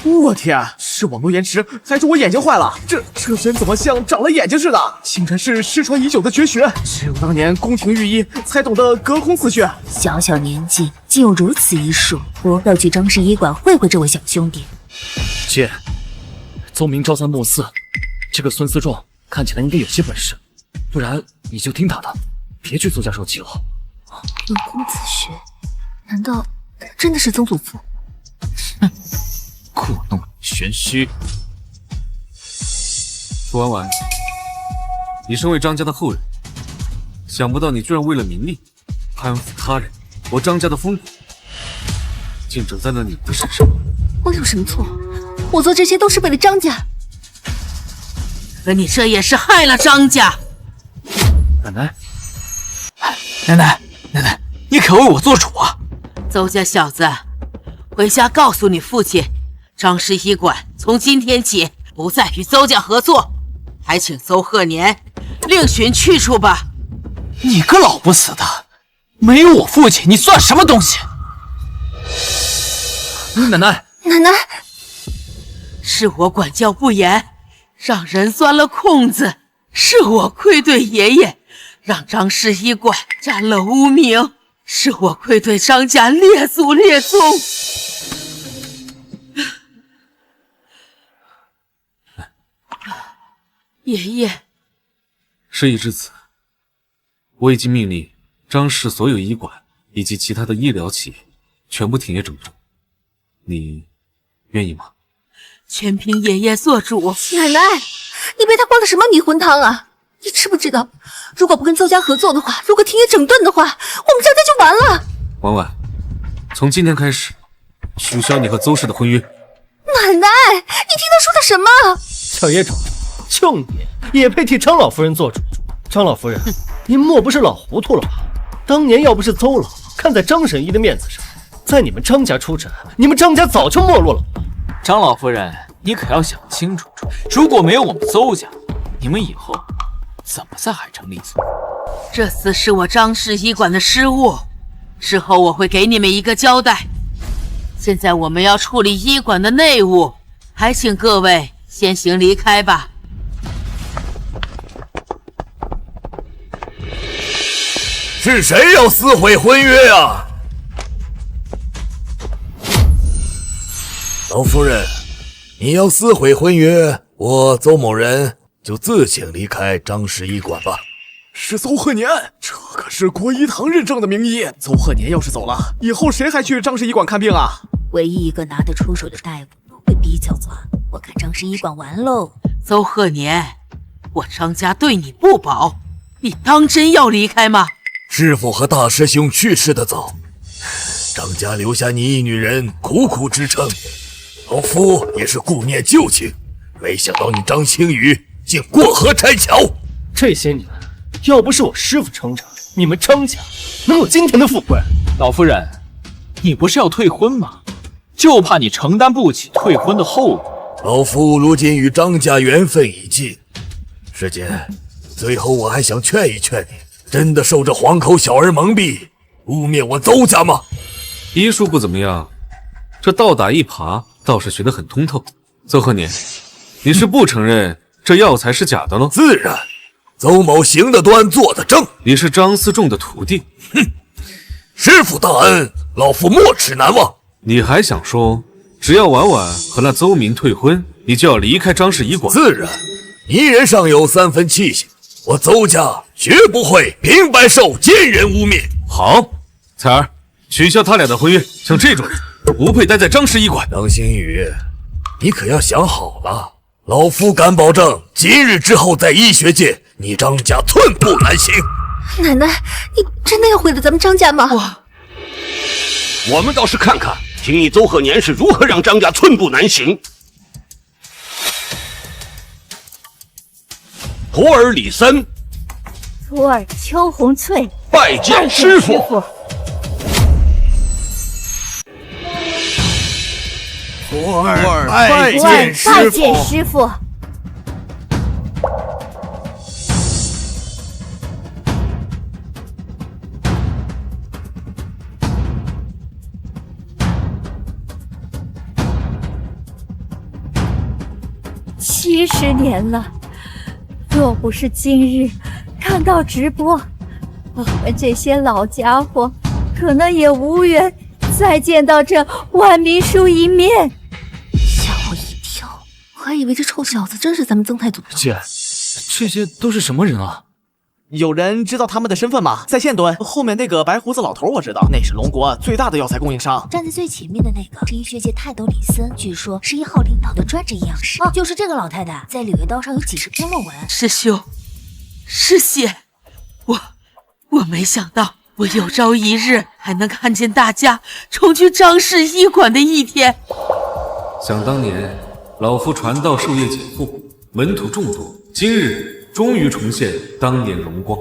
我天，是网络延迟还是我眼睛坏了？这针怎么像长了眼睛似的？竟然是失传已久的绝学，只有当年宫廷御医才懂得隔空刺血。小小年纪竟有如此医术，我要去张氏医馆会会这位小兄弟。姐，邹明朝三暮四，这个孙思仲看起来应该有些本事。不然你就听他的，别去邹家受气了。轮公子学，难道真的是曾祖父？哼，故弄玄虚。楚婉婉，你身为张家的后人，想不到你居然为了名利攀附他人，我张家的风骨竟整在了你的身上。我有什么错？我做这些都是为了张家。可你这也是害了张家。奶奶，奶奶，你可为我做主啊！邹家小子，回家告诉你父亲，张氏医馆从今天起不再与邹家合作，还请邹鹤年另寻去处吧。你个老不死的，没有我父亲，你算什么东西？奶奶，是我管教不严，让人钻了空子，是我愧对爷爷，让张氏医馆沾了污名，是我愧对张家列祖列宗。爷爷，事已至此，我已经命令张氏所有医馆以及其他的医疗企业全部停业整顿，你愿意吗？全凭爷爷做主。奶奶，你被他灌了什么迷魂汤啊？你知不知道，如果不跟邹家合作的话，如果停业整顿的话，我们张家就完了。婉婉，从今天开始，取消你和邹氏的婚约。奶奶，你听他说的什么？小野种，就你也配替张老夫人做主？张老夫人，您莫不是老糊涂了吧？当年要不是邹老看在张神医的面子上，在你们张家出诊，你们张家早就没落了。张老夫人，你可要想清楚，如果没有我们邹家，你们以后怎么在海城立足？这次是我张氏医馆的失误，之后我会给你们一个交代。现在我们要处理医馆的内务，还请各位先行离开吧。是谁要撕毁婚约呀？老夫人，你要撕毁婚约，我邹某人就自请离开张氏医馆吧。是邹鹤年，这可是国医堂认证的名医。邹鹤年要是走了，以后谁还去张氏医馆看病啊？唯一一个拿得出手的大夫会比较သွား，我看张氏医馆完喽。邹鹤年，我张家对你不薄，你当真要离开吗？师父和大师兄去世的早，张家留下你一女人苦苦支撑，老夫也是顾念旧情，没想到你张青雨竟过河拆桥。这些年要不是我师父撑着，你们张家能有今天的富贵？老夫人，你不是要退婚吗？就怕你承担不起退婚的后果。老夫如今与张家缘分已尽，师姐，最后我还想劝一劝你，真的受这黄口小儿蒙蔽，污蔑我邹家吗？医术不怎么样，这倒打一耙倒是学得很通透。邹鹤年，你是不承认这药材是假的喽？自然，邹某行得端，坐得正。你是张思仲的徒弟，哼，师父大恩，老夫没齿难忘。你还想说，只要婉婉和那邹明退婚，你就要离开张氏医馆？自然，泥人上有3分气性，我邹家绝不会平白受奸人污蔑。好，彩儿，取消他俩的婚约。像这种人，不配待在张氏医馆。张星宇，你可要想好了，老夫敢保证，今日之后在医学界，你张家寸步难行。奶奶，你真的要毁了咱们张家吗？我们倒是看看，听你邹鹤年是如何让张家寸步难行。徒儿李森，徒儿邱红翠，拜见师傅。徒儿拜见师傅。70年了，若不是今日看到直播，我们这些老家伙可能也无缘再见到这万明叔一面。吓我一跳，我还以为这臭小子真是咱们曾太祖。姐，这些都是什么人啊？有人知道他们的身份吗？在线蹲。后面那个白胡子老头我知道，那是龙国最大的药材供应商。站在最前面的那个是医学界泰斗李森，据说是1号领导的专职营养师。哦，就是这个老太太，在《柳叶刀》上有几十篇论文。师兄，师姐，我没想到，我有朝一日还能看见大家重聚张氏医馆的一天。想当年，老夫传道授业解惑，门徒众多，今日终于重现当年荣光。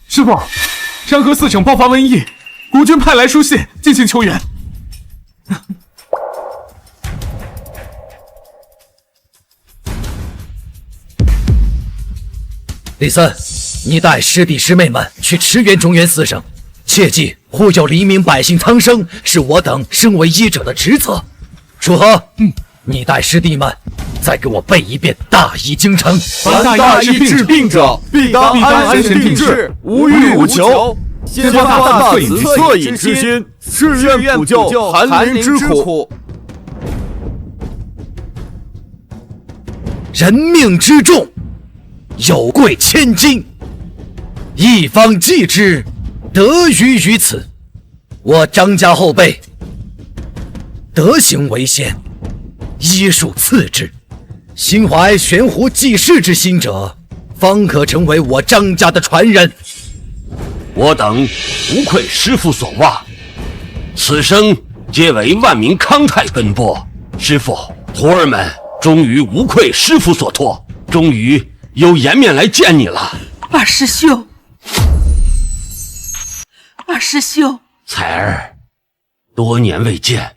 师傅，山河4省爆发瘟疫，国军派来书信进行求援。李森，你带师弟师妹们去驰援中原4省，切记护佑黎民百姓苍生，是我等身为医者的职责。楚河，你带师弟们再给我背一遍大义京城。凡大义治病者，必当安身定志，无欲无求，先发大子恻隐之心，誓愿普救寒林之苦。人命之重，有贵千金，一方济之，得于此。我张家后辈，德行为先，医术次之，心怀悬壶济世之心者，方可成为我张家的传人。我等无愧师父所望，此生皆为万民康泰奔波。师父，徒儿们终于无愧师父所托，终于有颜面来见你了。二师兄，二师兄，彩儿，多年未见，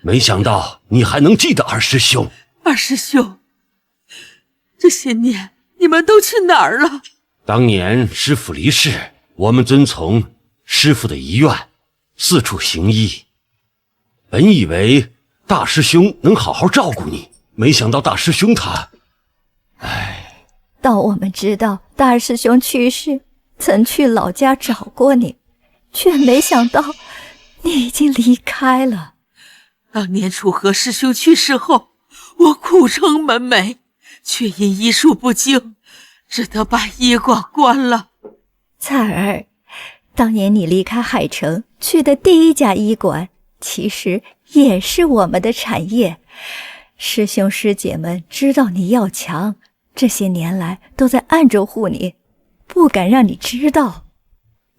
没想到你还能记得二师兄。二师兄，这些年你们都去哪儿了？当年师父离世，我们遵从师父的遗愿，四处行医。本以为大师兄能好好照顾你，没想到大师兄他……当我们知道大师兄去世，曾去老家找过你，却没想到你已经离开了。当年楚河师兄去世后，我苦撑门楣，却因医术不精，只得把医馆关了。彩儿，当年你离开海城去的第一家医馆，其实也是我们的产业。师兄师姐们知道你要强，这些年来都在暗中护你，不敢让你知道。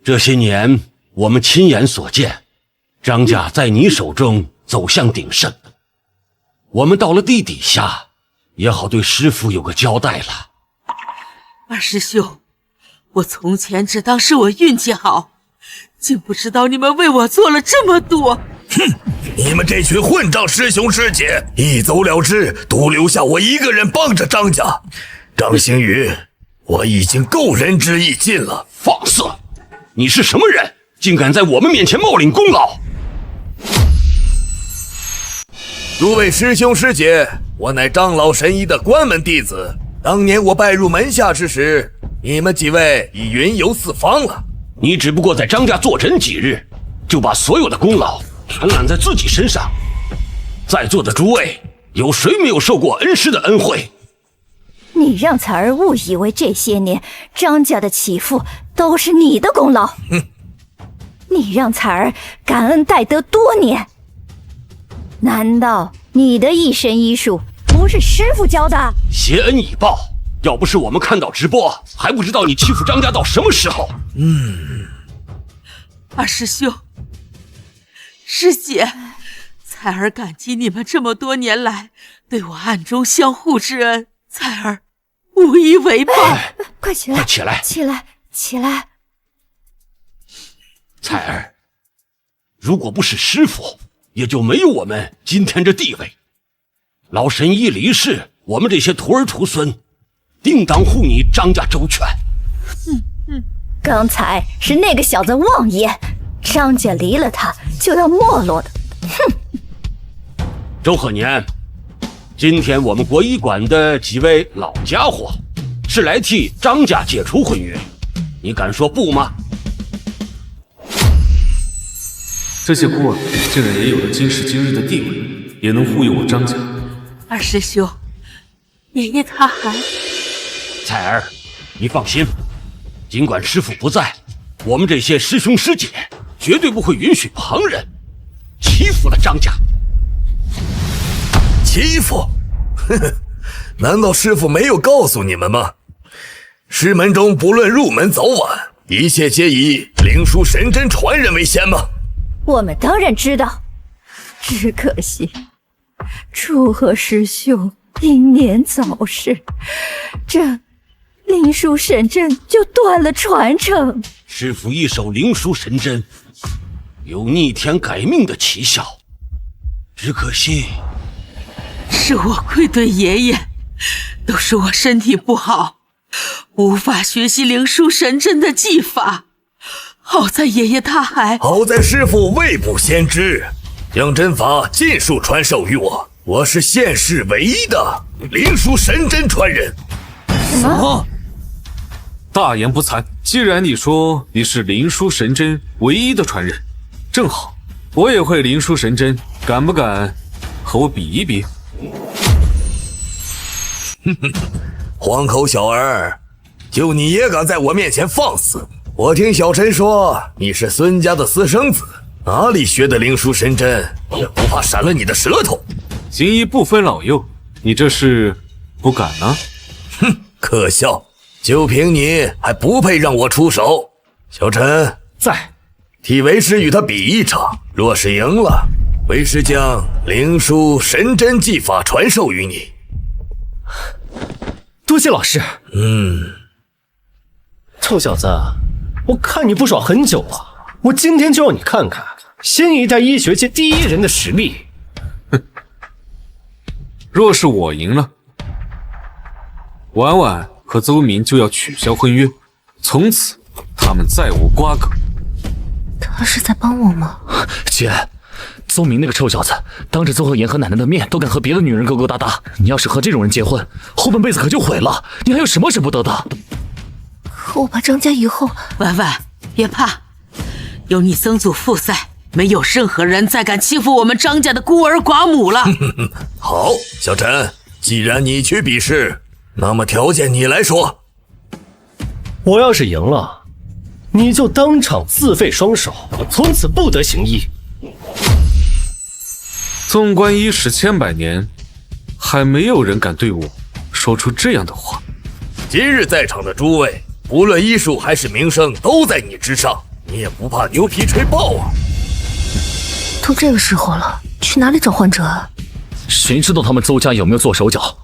这些年我们亲眼所见，张家在你手中走向鼎盛，我们到了地底下，也好对师父有个交代了。二师兄，我从前只当是我运气好，竟不知道你们为我做了这么多。哼，你们这群混账师兄师姐一走了之，独留下我一个人帮着张家。张星宇，我已经够仁至义尽了。放肆！你是什么人，竟敢在我们面前冒领功劳？诸位师兄师姐，我乃张老神医的关门弟子。当年我拜入门下之时，你们几位已云游四方了。你只不过在张家坐镇几日，就把所有的功劳全揽在自己身上。在座的诸位，有谁没有受过恩师的恩惠？你让彩儿误以为这些年张家的起伏都是你的功劳。你让彩儿感恩戴德多年，难道你的一身医术不是师父教的？谢恩已报，要不是我们看到直播，还不知道你欺负张家到什么时候。二师兄师姐，彩儿感激你们这么多年来对我暗中相护之恩，彩儿无以为报。快起来，快起来，起来，起来！彩儿，如果不是师父，也就没有我们今天这地位。老神医离世，我们这些徒儿徒孙定当护你张家周全。刚才是那个小子妄言，张家离了他就要没落的。哼！周鹤年，今天我们国医馆的几位老家伙是来替张家解除婚约，你敢说不吗？这些孤儿竟然也有了今时今日的地位，也能护佑我张家。二师兄，爷爷他还……彩儿，你放心，尽管师父不在，我们这些师兄师姐绝对不会允许旁人欺负了张家。欺负？呵呵，难道师父没有告诉你们吗？师门中不论入门早晚，一切皆以灵枢神针传人为先吗？我们当然知道，只可惜楚河师兄英年早逝，这灵枢神针就断了传承。师父一手灵枢神针，有逆天改命的奇效，只可惜是我愧对爷爷，都是我身体不好，无法学习灵枢神针的技法。好在爷爷他还……好在师父未卜先知，将针法尽数传授于我。我是现世唯一的灵枢神针传人。什么？大言不惭！既然你说你是灵枢神针唯一的传人，正好我也会灵枢神针，敢不敢和我比一比？哼哼，荒口小儿，就你也敢在我面前放肆？我听小陈说你是孙家的私生子，哪里学的灵枢神针？也不怕闪了你的舌头？行医不分老幼，你这是不敢呢？哼，可笑！就凭你还不配让我出手。小陈在，替为师与他比一场，若是赢了，为师将灵枢神针技法传授于你。多谢老师。臭小子，我看你不爽很久了，我今天就让你看看新一代医学界第一人的实力。哼，若是我赢了，婉婉和邹明就要取消婚约，从此他们再无瓜葛。他是在帮我吗？姐，邹明那个臭小子，当着邹和言和奶奶的面都敢和别的女人勾勾搭搭，你要是和这种人结婚，后半辈子可就毁了。你还有什么舍不得的？可我怕张家以后……婉婉，别怕，有你曾祖父在，没有任何人再敢欺负我们张家的孤儿寡母了。好，小陈，既然你去比试，那么条件你来说。我要是赢了，你就当场自废双手，我从此不得行医。纵观医史千百年，还没有人敢对我说出这样的话。今日在场的诸位，无论医术还是名声，都在你之上，你也不怕牛皮吹爆啊？都这个时候了，去哪里找患者啊？谁知道他们邹家有没有做手脚？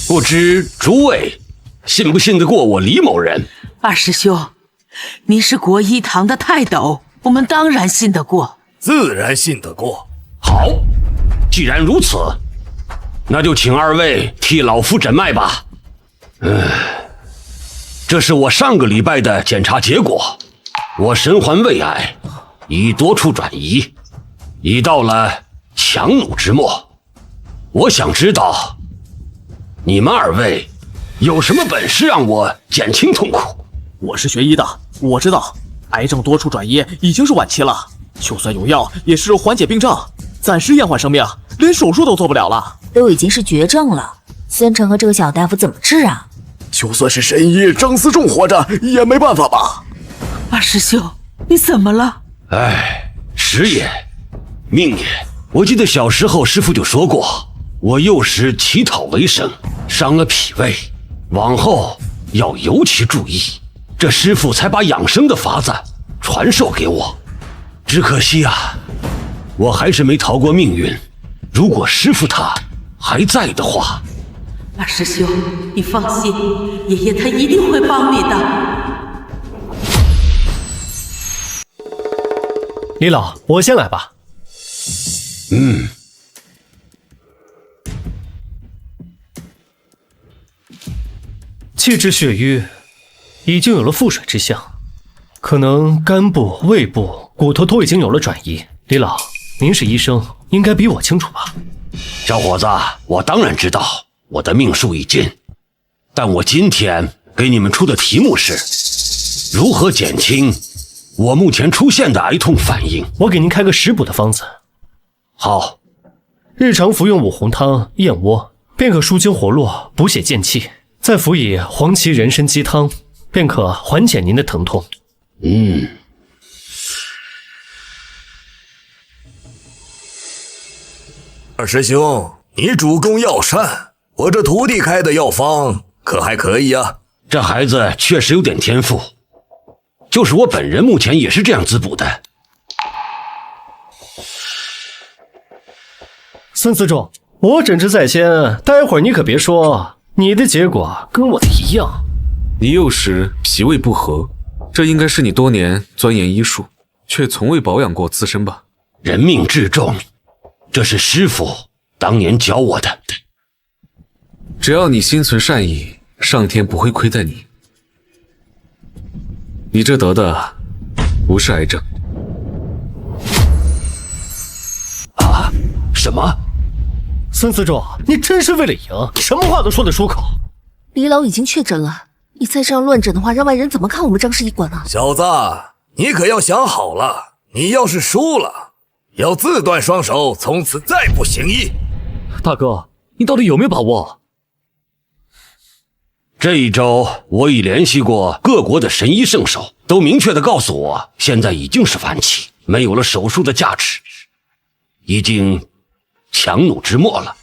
不知诸位信不信得过我李某人？二师兄，您是国医堂的泰斗，我们当然信得过。自然信得过。好，既然如此，那就请二位替老夫诊脉吧。这是我上个礼拜的检查结果，我身患胃癌，已多处转移，已到了强弩之末。我想知道，你们二位有什么本事让我减轻痛苦？我是学医的，我知道癌症多处转移已经是晚期了，就算有药也是缓解病症，暂时延缓生命，连手术都做不了了。都已经是绝症了，孙成和这个小大夫怎么治啊？就算是神医张思仲活着也没办法吧？二师兄，你怎么了？时也，命也。我记得小时候师父就说过，我幼时乞讨为生，伤了脾胃，往后要尤其注意。这师父才把养生的法子传授给我，只可惜啊，我还是没逃过命运。如果师父他还在的话，二师兄，你放心，爷爷他一定会帮你的。李老，我先来吧。气滞血瘀，已经有了腹水之象，可能肝部、胃部、骨头都已经有了转移。李老，您是医生，应该比我清楚吧？小伙子，我当然知道我的命数已尽，但我今天给你们出的题目是如何减轻我目前出现的癌痛反应。我给您开个食补的方子。好，日常服用五红汤、燕窝，便可舒筋活络，补血健气，再辅以黄芪人参鸡汤，便可缓解您的疼痛。二师兄，你主攻药膳，我这徒弟开的药方可还可以啊？这孩子确实有点天赋，就是我本人目前也是这样滋补的。孙思仲，我诊治在先，待会儿你可别说你的结果跟我的一样。你幼时脾胃不和，这应该是你多年钻研医术，却从未保养过自身吧？人命至重，这是师父当年教我的。只要你心存善意，上天不会亏待你。你这得的不是癌症。啊？什么？孙思仲，你真是为了赢，什么话都说得出口。李老已经确诊了，你再这样乱诊的话，让外人怎么看我们张氏医馆啊？小子，你可要想好了，你要是输了，要自断双手，从此再不行医。大哥，你到底有没有把握？这一周我已联系过各国的神医圣手，都明确地告诉我，现在已经是晚期，没有了手术的价值，已经强弩之末了。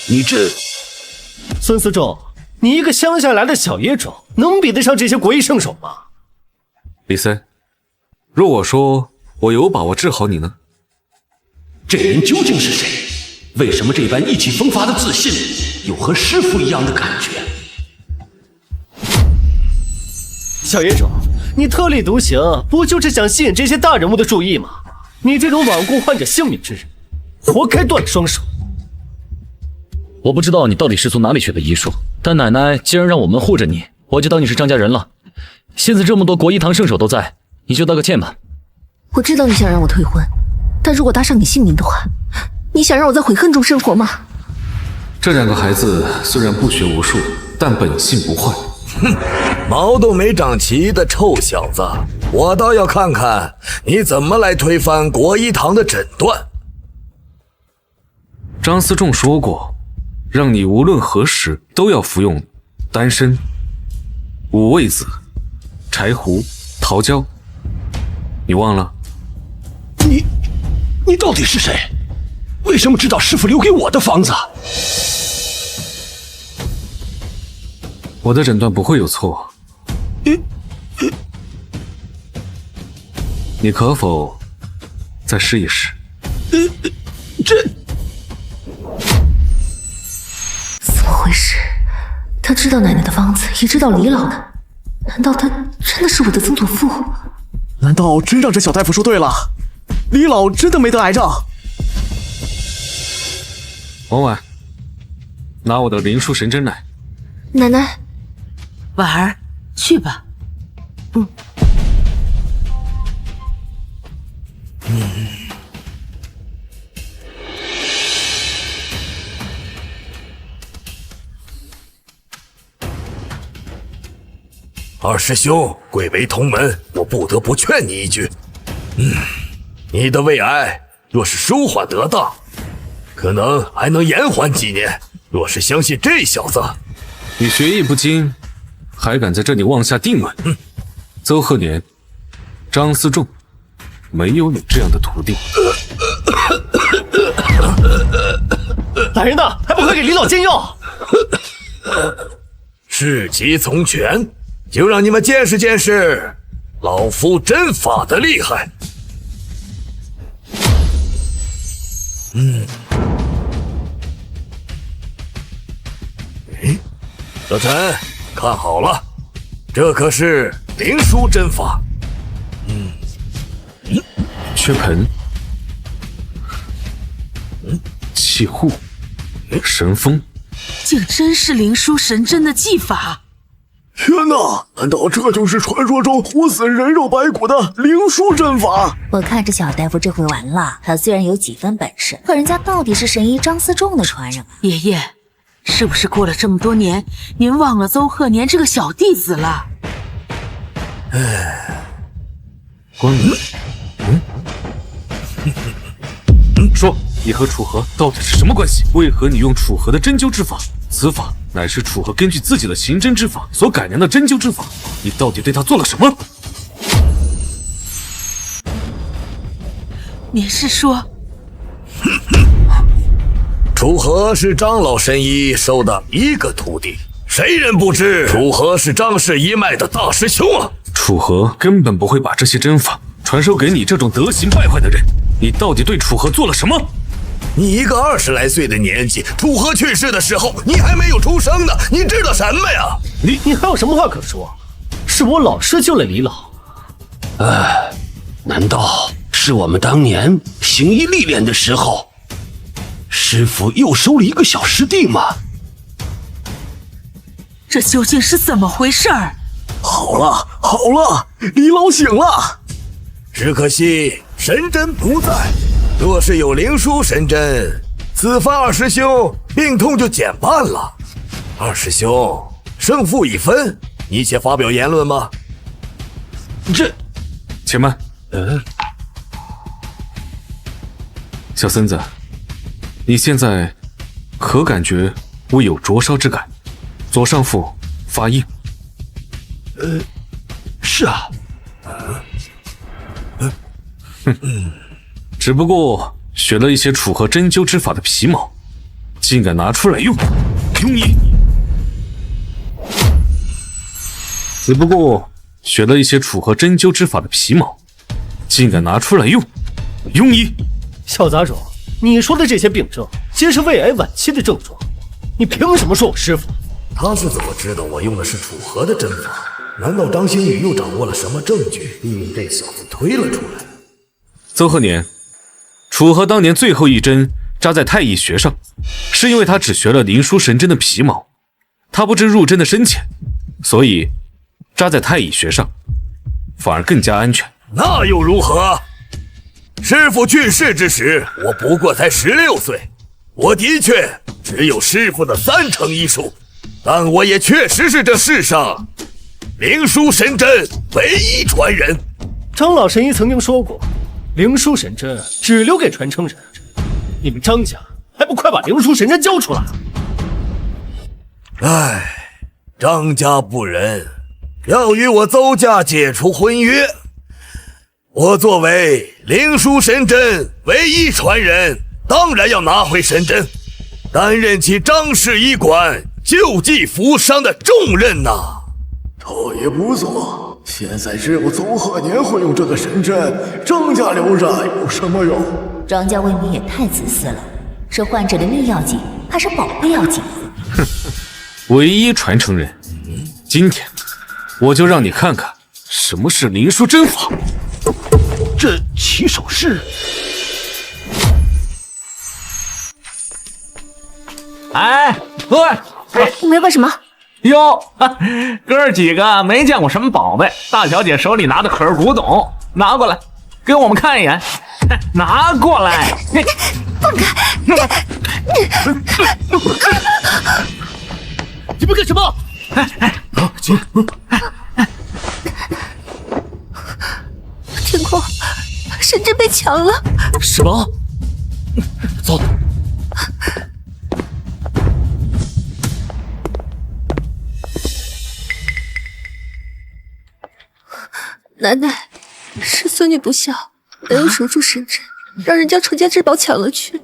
你这……孙思仲，你一个乡下来的小野种，能比得上这些国医圣手吗？李森，若我说我有把握治好你呢？这人究竟是谁？为什么这般意气风发的自信，有和师父一样的感觉？小野种，你特立独行，不就是想吸引这些大人物的注意吗？你这种罔顾患者性命之人，活该断了双手。我不知道你到底是从哪里学的医术，但奶奶既然让我们护着你，我就当你是张家人了。现在这么多国医堂圣手都在，你就道个歉吧。我知道你想让我退婚，但如果搭上你性命的话，你想让我在悔恨中生活吗？这两个孩子虽然不学无术，但本性不坏。哼，毛都没长齐的臭小子，我倒要看看你怎么来推翻国医堂的诊断。张思仲说过，让你无论何时都要服用丹参、五味子、柴胡、桃胶，你忘了？你到底是谁？为什么知道师父留给我的方子？我的诊断不会有错。你可否再试一试？怎么回事？他知道奶奶的方子，也知道李老的，难道他真的是我的曾祖父？难道真让这小大夫说对了？李老真的没得癌症？王婉，拿我的灵枢神针来。奶奶，婉儿，去吧。二师兄，贵为同门，我不得不劝你一句。你的胃癌若是舒缓得当，可能还能延缓几年。若是相信这小子，你学艺不精，还敢在这里妄下定论？邹鹤年、张思仲，没有你这样的徒弟。来人呐，还不快给李老煎药！事急从权，就让你们见识见识老夫针法的厉害。小陈，看好了，这可是灵枢针法。缺盆、气户、神风，竟真是灵枢神针的技法！天哪，难道这就是传说中活死人肉白骨的灵枢针法？我看这小大夫这回完了。他虽然有几分本事，可人家到底是神医张思仲的传人啊。爷爷，是不是过了这么多年，您忘了邹鹤年这个小弟子了？关羽，说，你你和楚河到底是什么关系？为何你用楚河的针灸之法？此法乃是楚河根据自己的刑侦之法所改良的针灸之法，你到底对他做了什么？你是说，楚河是张老神医收的一个徒弟，谁人不知楚河是张氏一脉的大师兄啊？楚河根本不会把这些针法传授给你这种德行败坏的人，你到底对楚河做了什么？你一个20来岁的年纪，楚河去世的时候，你还没有出生呢，你知道什么呀？你还有什么话可说？是我老师救了李老。难道是我们当年行医历练的时候，师傅又收了一个小师弟吗？这究竟是怎么回事儿？好了好了，李老醒了，只可惜神针不在。若是有灵枢神针，此番二师兄病痛就减半了。二师兄，胜负已分，你且发表言论吧。且慢。小孙子，你现在可感觉微有灼烧之感？左上腹发硬。是啊。只不过学了一些楚河针灸之法的皮毛，竟敢拿出来用，用你！只不过学了一些楚河针灸之法的皮毛，竟敢拿出来用，用你！小杂种，你说的这些病症，皆是胃癌晚期的症状，你凭什么说我师傅？他是怎么知道我用的是楚河的针法？难道张星宇又掌握了什么证据，并这小子推了出来？邹鹤年，楚河当年最后一针扎在太乙穴上，是因为他只学了灵枢神针的皮毛，他不知入针的深浅，所以扎在太乙穴上，反而更加安全。那又如何？师父去世之时，我不过才16岁，我的确只有师父的3成医术，但我也确实是这世上灵枢神针唯一传人。张老神医曾经说过，灵枢神针只留给传承人，你们张家还不快把灵枢神针交出来？唉，张家不仁，要与我邹家解除婚约。我作为灵枢神针唯一传人，当然要拿回神针，担任起张氏医馆救济扶伤的重任呐。倒也不错，现在只有邹鹤年会用这个神针，张家留着有什么用？张家未免也太自私了，是患者的命要紧，还是宝贝要紧？哼，唯一传承人，今天我就让你看看什么是灵枢针法。这起手式，哎，喂，没干什么？哟，哥儿几个没见过什么宝贝，大小姐手里拿的可是古董，拿过来给我们看一眼，拿过来。放开！你们干什么？天空，神针被抢了！什么？走。奶奶，是孙女不孝，没有守住神针，让人将程家之宝抢了去。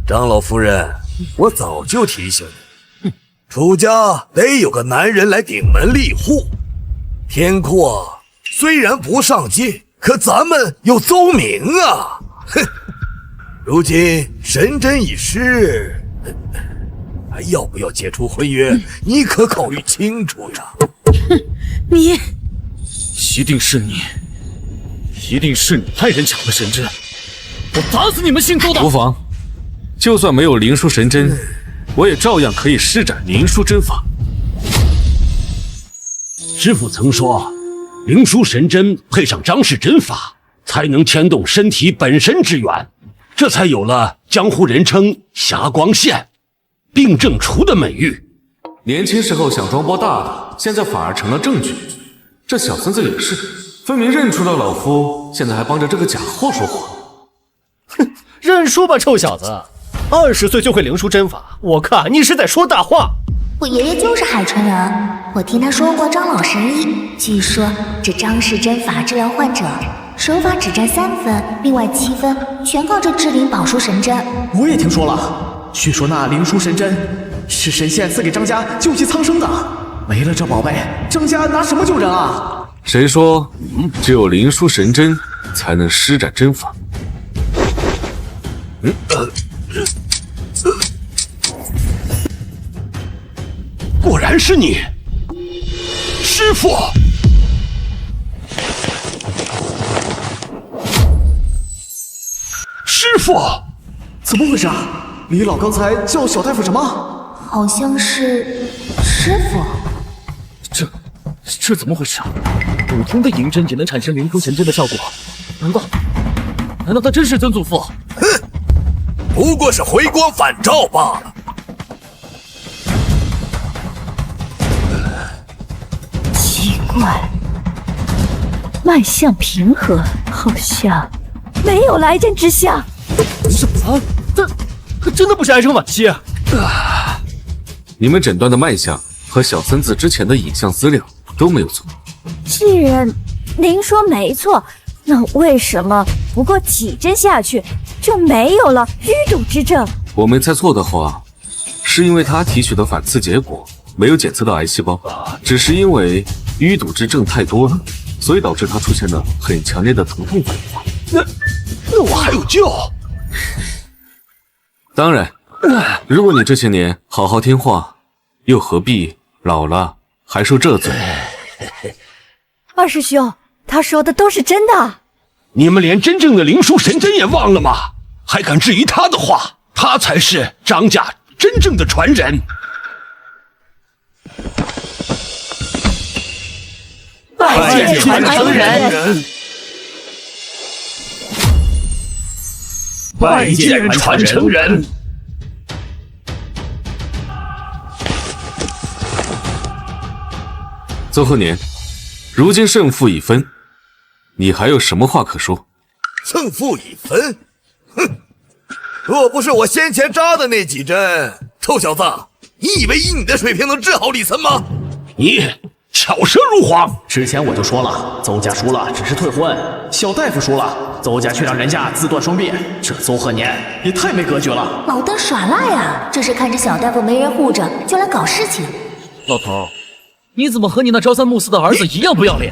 张老夫人，我早就提醒你，楚家得有个男人来顶门立户。天阔虽然不上进，可咱们有邹明啊！哼，如今神针已失，还要不要解除婚约？你可考虑清楚呀！你一定是你，一定是你派人抢了神针！我打死你们姓邹的！无妨，就算没有灵枢神针，我也照样可以施展灵枢针法。师父曾说，灵枢神针配上张氏针法，才能牵动身体本身之源，这才有了江湖人称霞光线、病症除的美誉。年轻时候想装包大的，现在反而成了证据。这小孙子也是，分明认出了老夫，现在还帮着这个假货说话。哼，认输吧，臭小子！20岁就会灵书针法，我看你是在说大话。我爷爷就是海城人，我听他说过张老神医。据说这张氏针法治疗患者，手法只占3分，另外7分全靠这智灵宝书神针。我也听说了，据说那灵书神针是神仙赐给张家救济苍生的，没了这宝贝，张家拿什么救人啊？谁说只有灵书神针才能施展针法？果然是你，师傅！师傅，怎么回事啊？李老刚才叫小大夫什么？好像是师傅。这怎么回事啊？普通的银针也能产生灵书神针的效果？难道他真是曾祖父？哼，不过是回光返照罢了。奇怪，脉象平和，好像没有来针之象。什么？这真的不是癌症晚期啊！你们诊断的脉象和小森子之前的影像资料都没有错。既然您说没错，那为什么不过几针下去就没有了淤堵之症？我没猜错的话，是因为他提取的反刺结果没有检测到癌细胞，只是因为淤堵之症太多了，所以导致他出现了很强烈的疼痛反应。那我还有救？当然，如果你这些年好好听话，又何必老了还受这罪？二师兄，他说的都是真的。你们连真正的灵书神针也忘了吗？还敢质疑他的话？他才是张家真正的传人。拜见传承人。拜见传承人。邹鹤年，如今胜负已分，你还有什么话可说？胜负已分？哼！若不是我先前扎的那几针，臭小子，你以为以你的水平能治好李岑吗？你巧舌如簧。之前我就说了，邹家输了只是退婚，小大夫输了，邹家却让人家自断双臂，这邹鹤年也太没格局了。老登耍赖啊！这是看着小大夫没人护着就来搞事情。老头，你怎么和你那朝三暮四的儿子一样不要脸？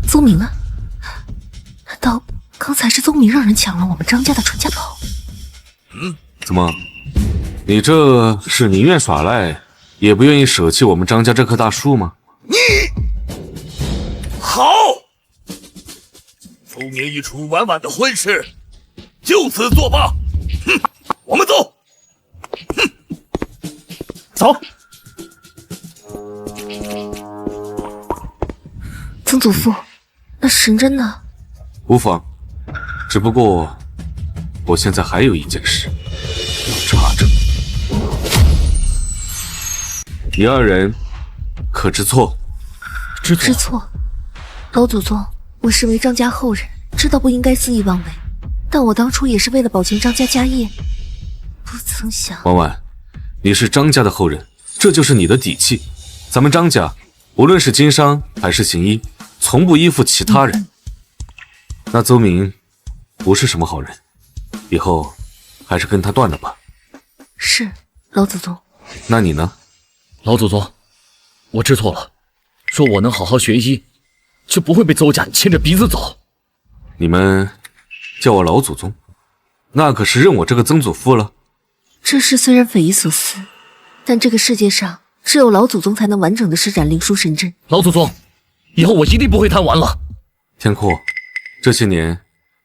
邹明呢？难道刚才是邹明让人抢了我们张家的传家宝？怎么，你这是宁愿耍赖，也不愿意舍弃我们张家这棵大树吗？你好，邹明一出婉婉的婚事，就此作罢。哼，我们走。哼，走。曾祖父，那神针呢？无妨，只不过我现在还有一件事要查证。你二人可知错？知错。老祖宗，我身为张家后人，知道不应该肆意妄为，但我当初也是为了保全张家家业，不曾想。婉婉，你是张家的后人，这就是你的底气。咱们张家无论是经商还是行医，从不依附其他人。那邹明不是什么好人，以后还是跟他断了吧。是，老祖宗。那你呢？老祖宗，我知错了，说我能好好学医，就不会被邹家牵着鼻子走。你们叫我老祖宗，那可是认我这个曾祖父了。这事虽然匪夷所思，但这个世界上只有老祖宗才能完整的施展灵书神针。老祖宗，以后我一定不会贪玩了。天阔，这些年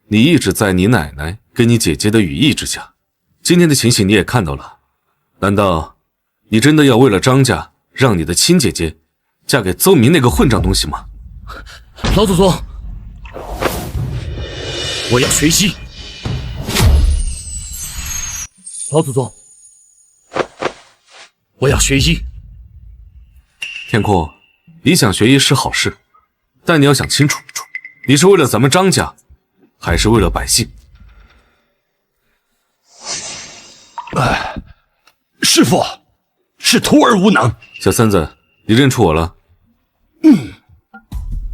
你一直在你奶奶跟你姐姐的羽翼之下，今天的情形你也看到了，难道你真的要为了张家让你的亲姐姐嫁给邹明那个混账东西吗？老祖宗，我要学医。老祖宗，我要学医。天阔，你想学医是好事，但你要想清楚，你是为了咱们张家，还是为了百姓。师父，是徒儿无能。小三子，你认出我了？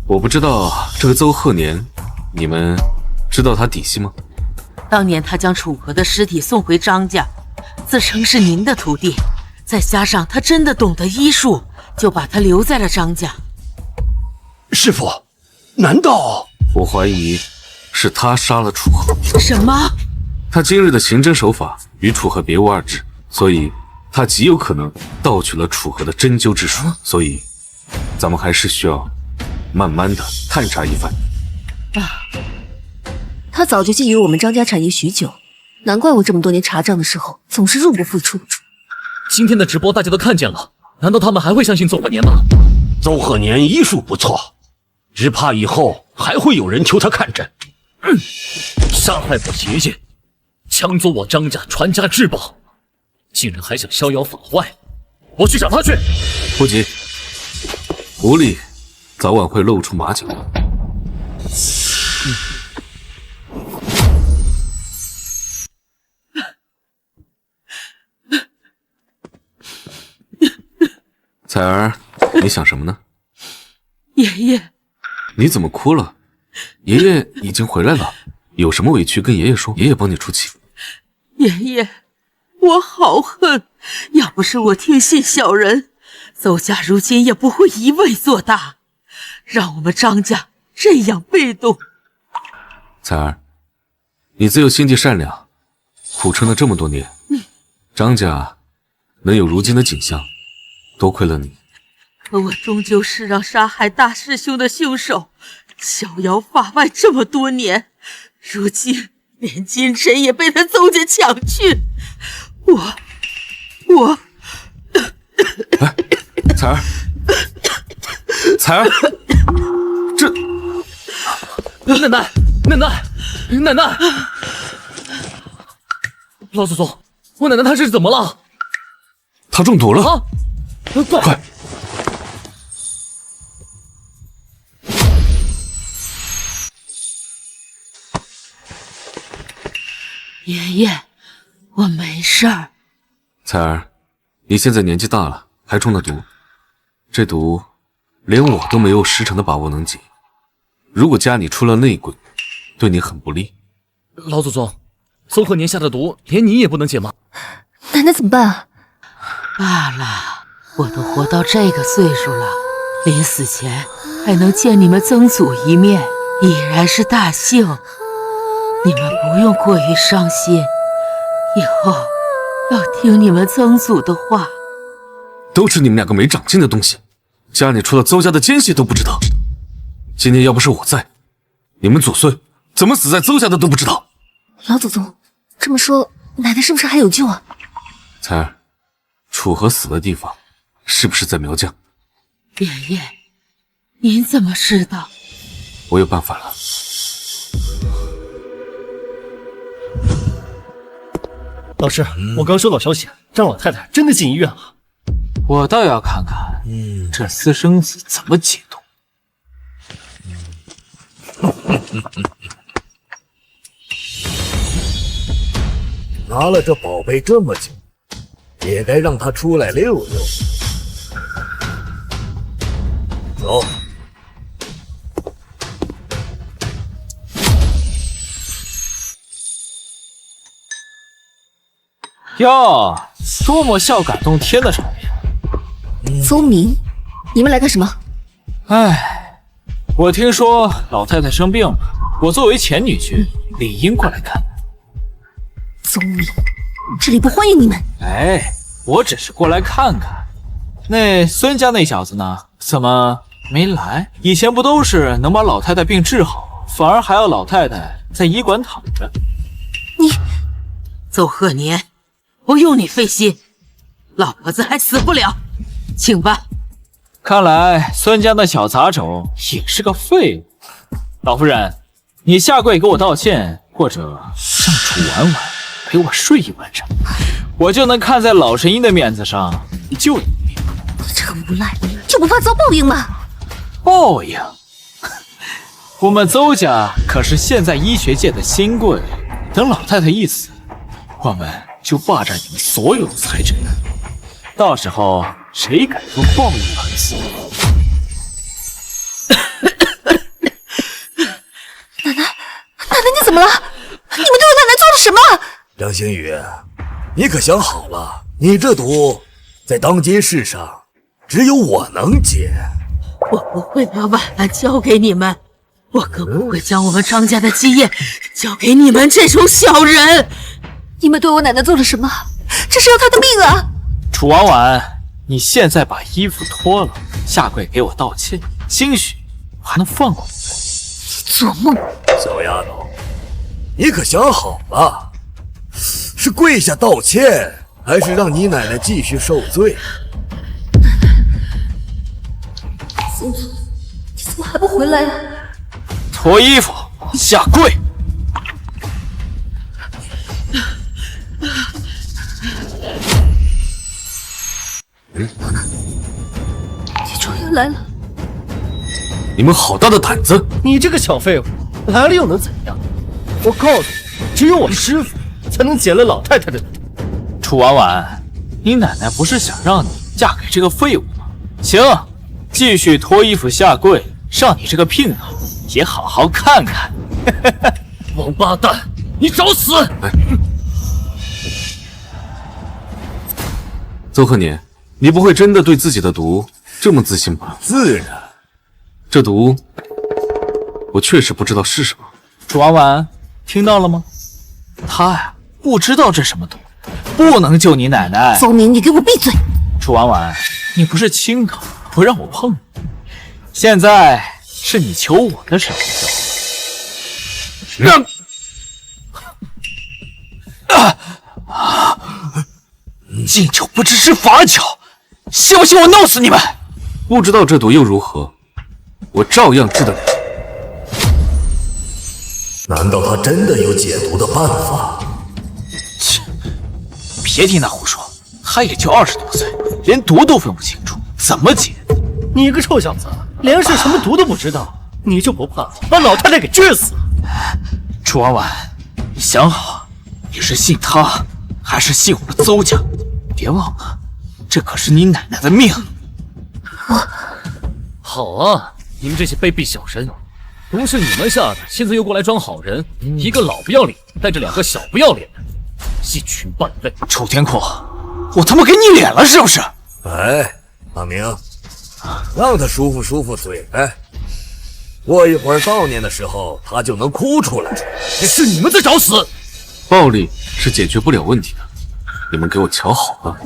我不知道这个邹鹤年，你们知道他底细吗？当年他将楚河的尸体送回张家，自称是您的徒弟，再加上他真的懂得医术，就把他留在了张家。师父，难道……我怀疑是他杀了楚河。什么？他今日的刑侦手法与楚河别无二致，所以他极有可能盗取了楚河的针灸之术。所以，咱们还是需要慢慢的探查一番。他早就觊觎我们张家产业许久，难怪我这么多年查账的时候总是入不敷出。今天的直播大家都看见了，难道他们还会相信邹鹤年吗？邹鹤年医术不错，只怕以后还会有人求他看诊。杀害我爷爷，抢走我张家传家至宝，竟然还想逍遥法外！我去找他去。不急，狐狸早晚会露出马脚。彩儿，你想什么呢？爷爷，你怎么哭了？爷爷已经回来了，有什么委屈跟爷爷说，爷爷帮你出气。爷爷，我好恨，要不是我听信小人，邹家如今也不会一味做大，让我们张家这样被动。彩儿，你自幼心地善良，苦撑了这么多年，张家能有如今的景象，多亏了你。可我终究是让杀害大师兄的凶手逍遥法外这么多年，如今连金晨也被他邹家抢去，我……哎，彩儿，彩儿，这……奶奶，老祖宗，我奶奶她是怎么了？她中毒了啊！快！爷爷，我没事儿。彩儿，你现在年纪大了，还中了毒，这毒连我都没有10成的把握能解。如果家里出了内鬼，对你很不利。老祖宗，邹鹤年下的毒，连你也不能解吗？奶奶怎么办啊？罢了，我都活到这个岁数了，临死前还能见你们曾祖一面，已然是大幸。你们不用过于伤心，以后要听你们曾祖的话。都是你们两个没长进的东西，家里除了邹家的奸细都不知道。今天要不是我在，你们祖孙怎么死在邹家的都不知道。老祖宗，这么说，奶奶是不是还有救啊？彩儿，楚河死的地方是不是在苗疆？爷爷，您怎么知道？我有办法了。老师，我刚收到消息，张老太太真的进医院了。我倒要看看，这私生子怎么解毒。拿了这宝贝这么久，也该让他出来溜溜。走。哟，多么笑感动天的场面！邹明，你们来干什么？哎，我听说老太太生病了，我作为前女婿，理应过来看。邹明，这里不欢迎你们。哎，我只是过来看看。那孙家那小子呢？怎么没来？以前不都是能把老太太病治好，反而还要老太太在医馆躺着？你，邹鹤年，不用你费心，老婆子还死不了，请吧。看来孙家那小杂种也是个废物。老夫人，你下跪给我道歉，或者让楚婉婉陪我睡一晚上，我就能看在老神医的面子上救你一命。你这个无赖，就不怕遭报应吗？报应？我们邹家可是现在医学界的新贵，等老太太一死，我们就霸占你们所有的财产，到时候谁敢说报应二字？奶奶，你怎么了？你们对我奶奶做了什么？张星宇，你可想好了，你这毒在当今世上只有我能解。我不会把婉婉交给你们，我更不会将我们张家的基业交给你们这种小人。你们对我奶奶做了什么？这是要她的命啊！楚婉婉，你现在把衣服脱了，下跪给我道歉，兴许我还能放过你。做梦！小丫头，你可想好了，是跪下道歉，还是让你奶奶继续受罪？你怎么还不回来呀？脱衣服，下跪！你终于来了！你们好大的胆子！你这个小废物，来了又能怎样？我告诉你，只有我师傅才能解了老太太的毒。楚婉婉，你奶奶不是想让你嫁给这个废物吗？行，继续脱衣服下跪，让你这个姘头也好好看看。王八蛋，你找死！邹鹤年，你不会真的对自己的毒这么自信吧？自然。这毒，我确实不知道是什么。楚婉婉，听到了吗？他呀，不知道这什么毒，不能救你奶奶。邹明，你给我闭嘴！楚婉婉，你不是亲口不让我碰你，现在是你求我的时候。敬酒不吃吃罚酒，信不信我弄死你们？不知道这毒又如何？我照样治得了。难道他真的有解毒的办法？切，别听他胡说，他也就20多岁，连毒都分不清楚，怎么解？你个臭小子，连是什么毒都不知道，你就不怕把老太太给治死？楚婉婉，你想好，你是信他，还是信我们邹家？别忘了，这可是你奶奶的命。好啊，你们这些卑鄙小人，毒是你们下的，现在又过来装好人，一个老不要脸带着2个小不要脸的，一群败类。楚天阔，我他妈给你脸了是不是？哎，阿明，让他舒服舒服嘴呗。过一会儿悼念的时候，他就能哭出来。是你们在找死！暴力是解决不了问题的，你们给我瞧好了。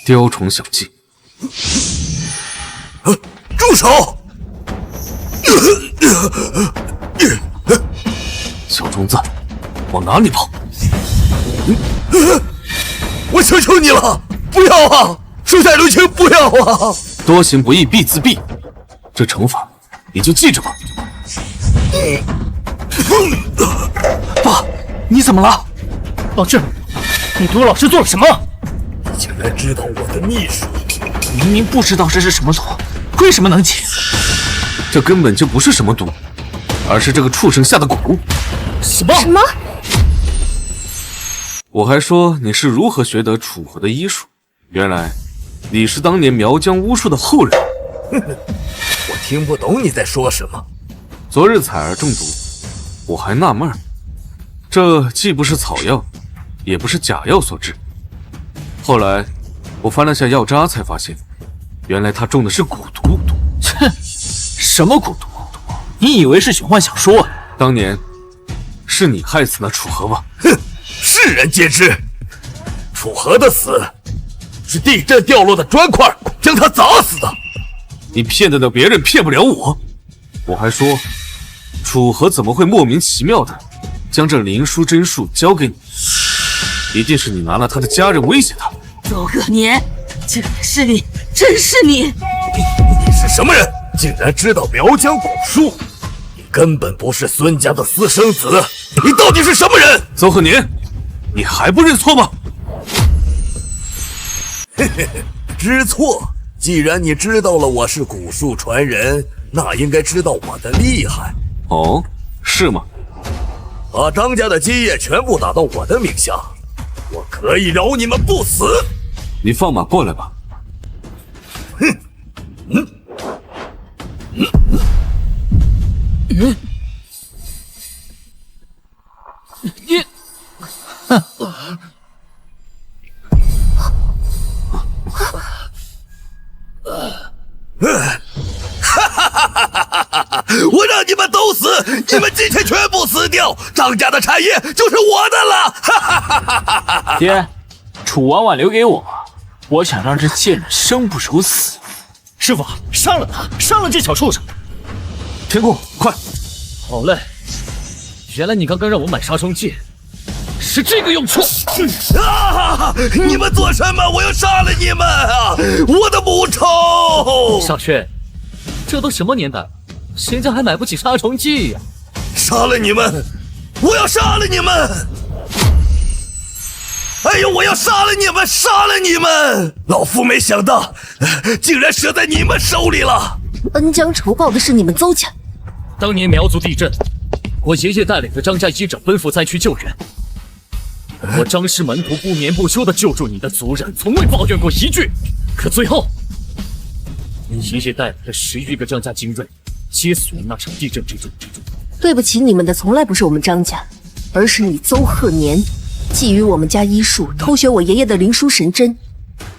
雕虫小技！住手！小虫子，往哪里跑？我求求你了，不要啊！手下留情，不要啊！多行不义必自毙，这惩罚你就记着吧。爸，你怎么了？老师，你对我老师做了什么？你竟然知道我的秘术！明明不知道这是什么毒，为什么能解？这根本就不是什么毒，而是这个畜生下的蛊。什么？我还说你是如何学得楚河的医术，原来你是当年苗疆巫术的后人。我听不懂你在说什么。昨日采儿中毒，我还纳闷，这既不是草药，也不是假药所致。后来我翻了下药渣，才发现，原来他中的是蛊毒。切，什么蛊毒？你以为是玄幻小说啊？当年是你害死那楚河吧？哼，世人皆知，楚河的死是地震掉落的砖块将他砸死的。你骗得了别人，骗不了我。我还说，楚河怎么会莫名其妙的将这灵书真术交给你？一定是你拿了他的家人威胁他。邹鹤年，竟然是你，真是你！你是什么人？竟然知道苗疆蛊术？你根本不是孙家的私生子，你到底是什么人？邹鹤年，你还不认错吗？嘿嘿嘿，知错。既然你知道了我是古树传人，那应该知道我的厉害。哦，是吗？把张家的基业全部打到我的名下，我可以饶你们不死。你放马过来吧。你，我让你们都死，你们今天全部死掉，张家的产业就是我的了。爹，楚婉婉留给我，我想让这贱人生不如死。师傅，杀了他，杀了这小畜生！天空，快！好嘞，原来你刚刚让我买杀虫剂是这个用处。你们做什么？我要杀了你们啊！我的母仇！少轩，这都什么年代了，谁家还买不起杀虫剂呀？杀了你们！我要杀了你们！哎呦，我要杀了你们！杀了你们！老夫没想到，竟然折在你们手里了。恩将仇报的是你们邹家。当年苗族地震，我爷爷带领着张家医者奔赴灾区救援。我张氏门徒不眠不休地救助你的族人，从未抱怨过一句。可最后，爷爷带来了10余个张家精锐，皆死于那场地震之中。对不起，你们的从来不是我们张家，而是你邹鹤年觊觎我们家医术，偷学我爷爷的灵枢神针，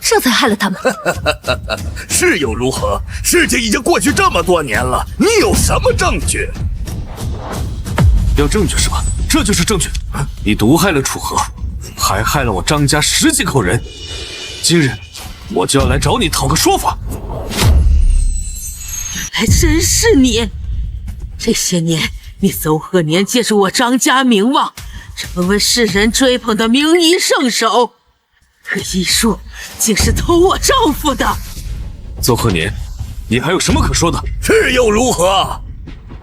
这才害了他们。是又如何？事情已经过去这么多年了，你有什么证据？要证据是吧？这就是证据。你毒害了楚河，还害了我张家10几口人。今日我就要来找你讨个说法。原来真是你！这些年，你邹鹤年借助我张家名望，成为世人追捧的名医圣手，可医术竟是偷我丈夫的。邹鹤年，你还有什么可说的？是又如何？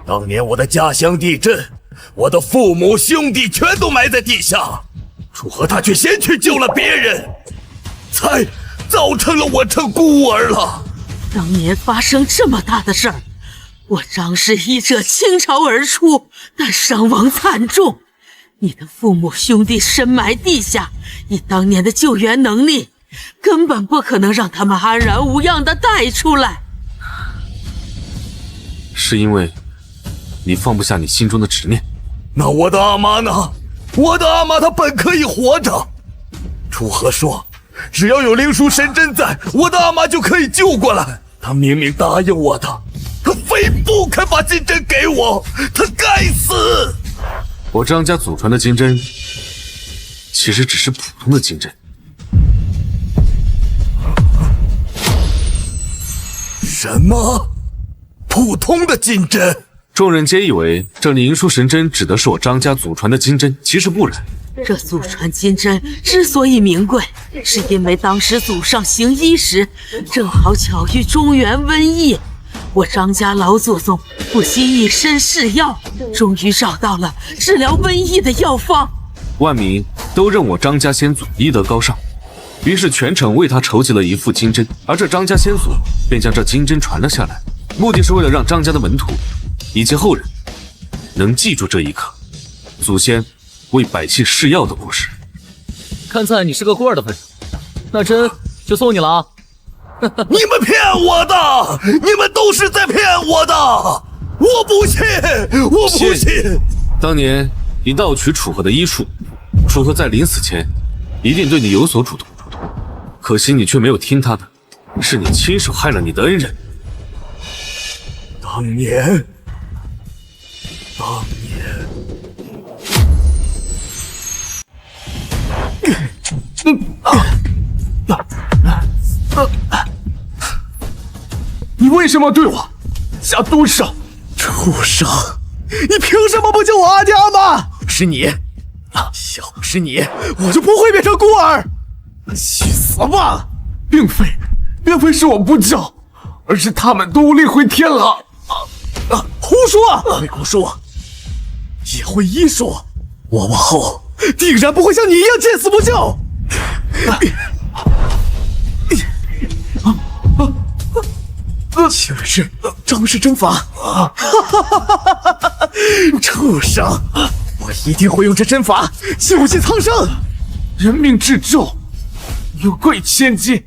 当年我的家乡地震，我的父母兄弟全都埋在地下，楚河他却先去救了别人，才造成了我成孤儿了。当年发生这么大的事儿，我张氏医者倾巢而出，但伤亡惨重。你的父母兄弟深埋地下，以当年的救援能力，根本不可能让他们安然无恙地带出来。是因为你放不下你心中的执念。那我的阿妈呢？我的阿妈她本可以活着。楚河说，只要有灵枢神针在，我的阿妈就可以救过来。她明明答应我的，她非不肯把金针给我，她该死！我张家祖传的金针，其实只是普通的金针。什么？普通的金针？众人皆以为这灵枢神针指的是我张家祖传的金针，其实不然。这祖传金针之所以名贵，是因为当时祖上行医时，正好巧遇中原瘟疫。我张家老祖宗不惜以身试药，终于找到了治疗瘟疫的药方。万民都认我张家先祖医德高尚，于是全城为他筹集了一副金针，而这张家先祖便将这金针传了下来，目的是为了让张家的门徒以及后人能记住这一刻祖先为百姓试药的故事。看在你是个孤儿的份上，那针就送你了啊！你们骗我的，你们都是在骗我的，我不信，我不信。当年你盗取楚河的医术，楚河在临死前一定对你有所嘱托，可惜你却没有听他的，是你亲手害了你的恩人。当年你为什么对我下毒手？畜生！你凭什么不救我阿爹阿妈？是你，要不是你，我就不会变成孤儿。去死吧！并非是我不救，而是他们都无力回天了。胡说！会古术，也会医术，我往后定然不会像你一样见死不救。竟然是张氏针法！畜生！我一定会用这针法救济苍生！人命至重，有贵千金，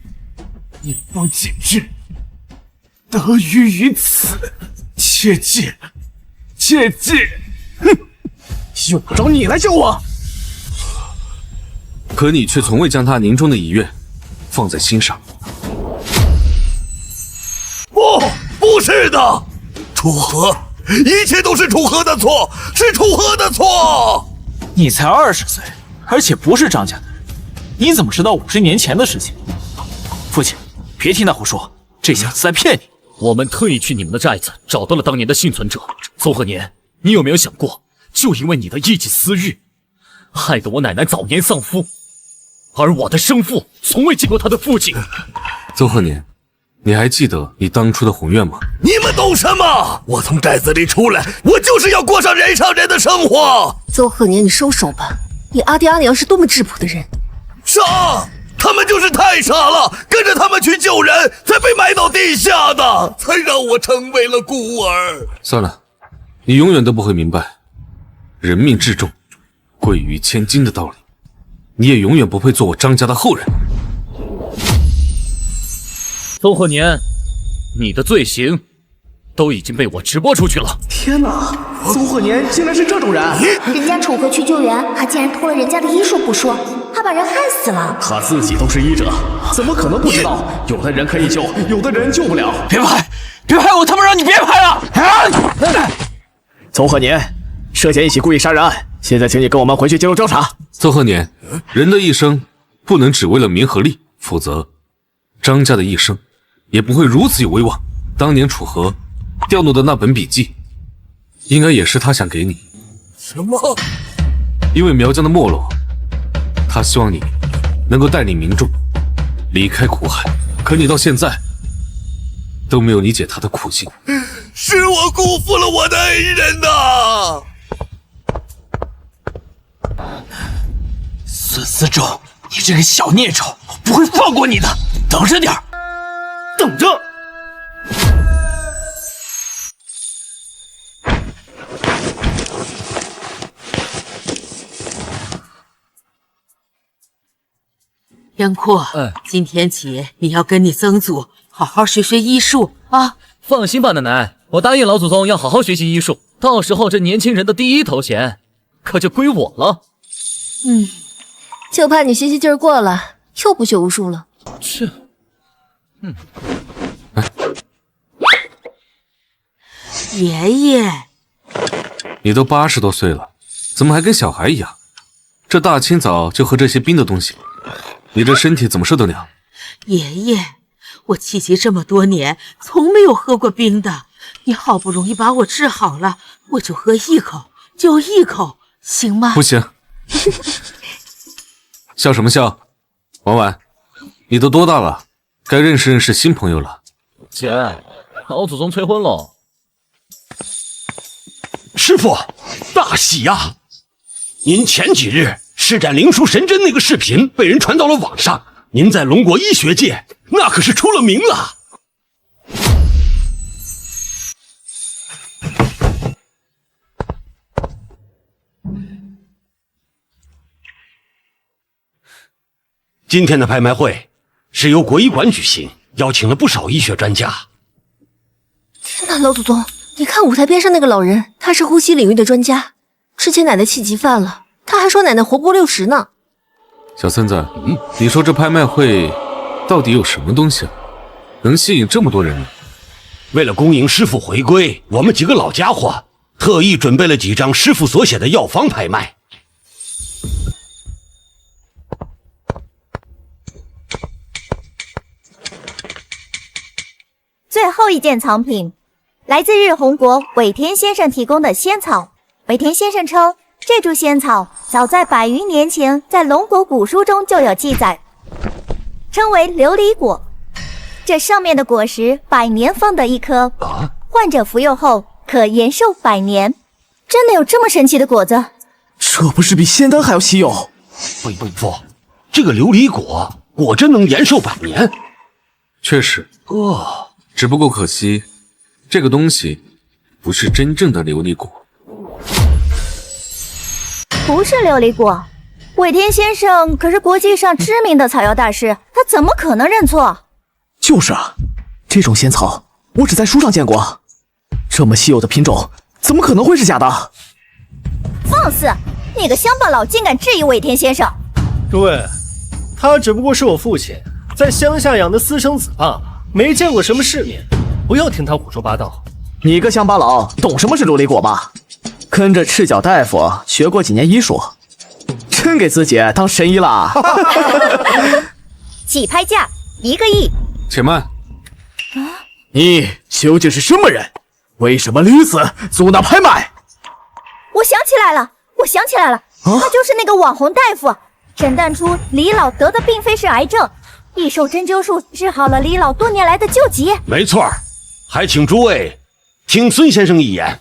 一方景致，得于于此，切记，切记！哼，用不着你来救我。可你却从未将他凝重的遗愿放在心上。不是的，楚河，一切都是楚河的错，是楚河的错。你才20岁，而且不是张家的人，你怎么知道50年前的事情？父亲，别听他胡说，这小子在骗你。我们特意去你们的寨子找到了当年的幸存者邹鹤年，你有没有想过，就因为你的一己私欲，害得我奶奶早年丧夫，而我的生父从未见过他的父亲。邹鹤年，你还记得你当初的宏愿吗？你们懂什么？我从寨子里出来，我就是要过上人上人的生活。邹鹤年，你收手吧，你阿爹阿娘是多么质朴的人。傻，他们就是太傻了，跟着他们去救人，才被埋到地下的，才让我成为了孤儿。算了，你永远都不会明白人命至重，贵于千金的道理，你也永远不配做我张家的后人。邹鹤年，你的罪行都已经被我直播出去了。天哪，邹鹤年竟然是这种人！人家楚河去救援，还竟然偷了人家的医术不说，还把人害死了。他自己都是医者，怎么可能不知道有的人可以救，有的人救不了？别拍，别拍！我他妈让你别拍了！邹鹤年，涉嫌一起故意杀人案，现在请你跟我们回去接受调查。邹鹤年，人的一生不能只为了名和利，否则张家的一生也不会如此有威望。当年楚河调弄的那本笔记，应该也是他想给你。什么？因为苗疆的没落，他希望你能够带领民众离开苦海，可你到现在都没有理解他的苦心。是我辜负了我的恩人呐！孙思仲，你这个小孽种，我不会放过你的！等着点儿，等着！杨阔，今天起你要跟你曾祖好好学学医术啊！放心吧，奶奶，我答应老祖宗要好好学习医术，到时候这年轻人的第一头衔可就归我了。就怕你学习劲儿过了，又不学无术了。爷爷，你都80多岁了，怎么还跟小孩一样？这大清早就喝这些冰的东西，你这身体怎么受得了？爷爷，我气急这么多年，从没有喝过冰的。你好不容易把我治好了，我就喝一口，就一口，行吗？不行。笑什么笑？婉婉，你都多大了？该认识认识新朋友了。姐，老祖宗催婚喽。师傅，大喜呀！您前几日施展灵术神针那个视频被人传到了网上，您在龙国医学界那可是出了名了。今天的拍卖会是由国医馆举行，邀请了不少医学专家。天哪，老祖宗，你看舞台边上那个老人，他是呼吸领域的专家。之前奶奶气急犯了，他还说奶奶活不过60呢。小孙子，你说这拍卖会到底有什么东西啊，能吸引这么多人呢？为了恭迎师傅回归，我们几个老家伙特意准备了几张师傅所写的药方拍卖。最后一件藏品，来自日红国尾田先生提供的仙草。尾田先生称，这株仙草早在100余年前在龙国古书中就有记载，称为琉璃果。这上面的果实100年放的一颗，患者服用后可延寿100年。真的有这么神奇的果子？这不是比仙丹还要稀有？不，这个琉璃果果真能延寿100年？确实。只不过可惜，这个东西不是真正的琉璃果。不是琉璃果，尾田先生可是国际上知名的草药大师，他怎么可能认错？就是啊，这种仙草我只在书上见过，这么稀有的品种，怎么可能会是假的？放肆！你个乡巴佬竟敢质疑尾田先生！诸位，他只不过是我父亲在乡下养的私生子罢了，没见过什么世面，不要听他胡说八道。你个乡巴佬，懂什么是琉璃果吧？跟着赤脚大夫学过几年医术，真给自己当神医啦！起拍价1个亿。且慢，你究竟是什么人？为什么屡次阻挠拍卖？我想起来了，他就是那个网红大夫，诊断出李老得的并非是癌症，一手针灸术治好了李老多年来的旧疾。没错，还请诸位听孙先生一言。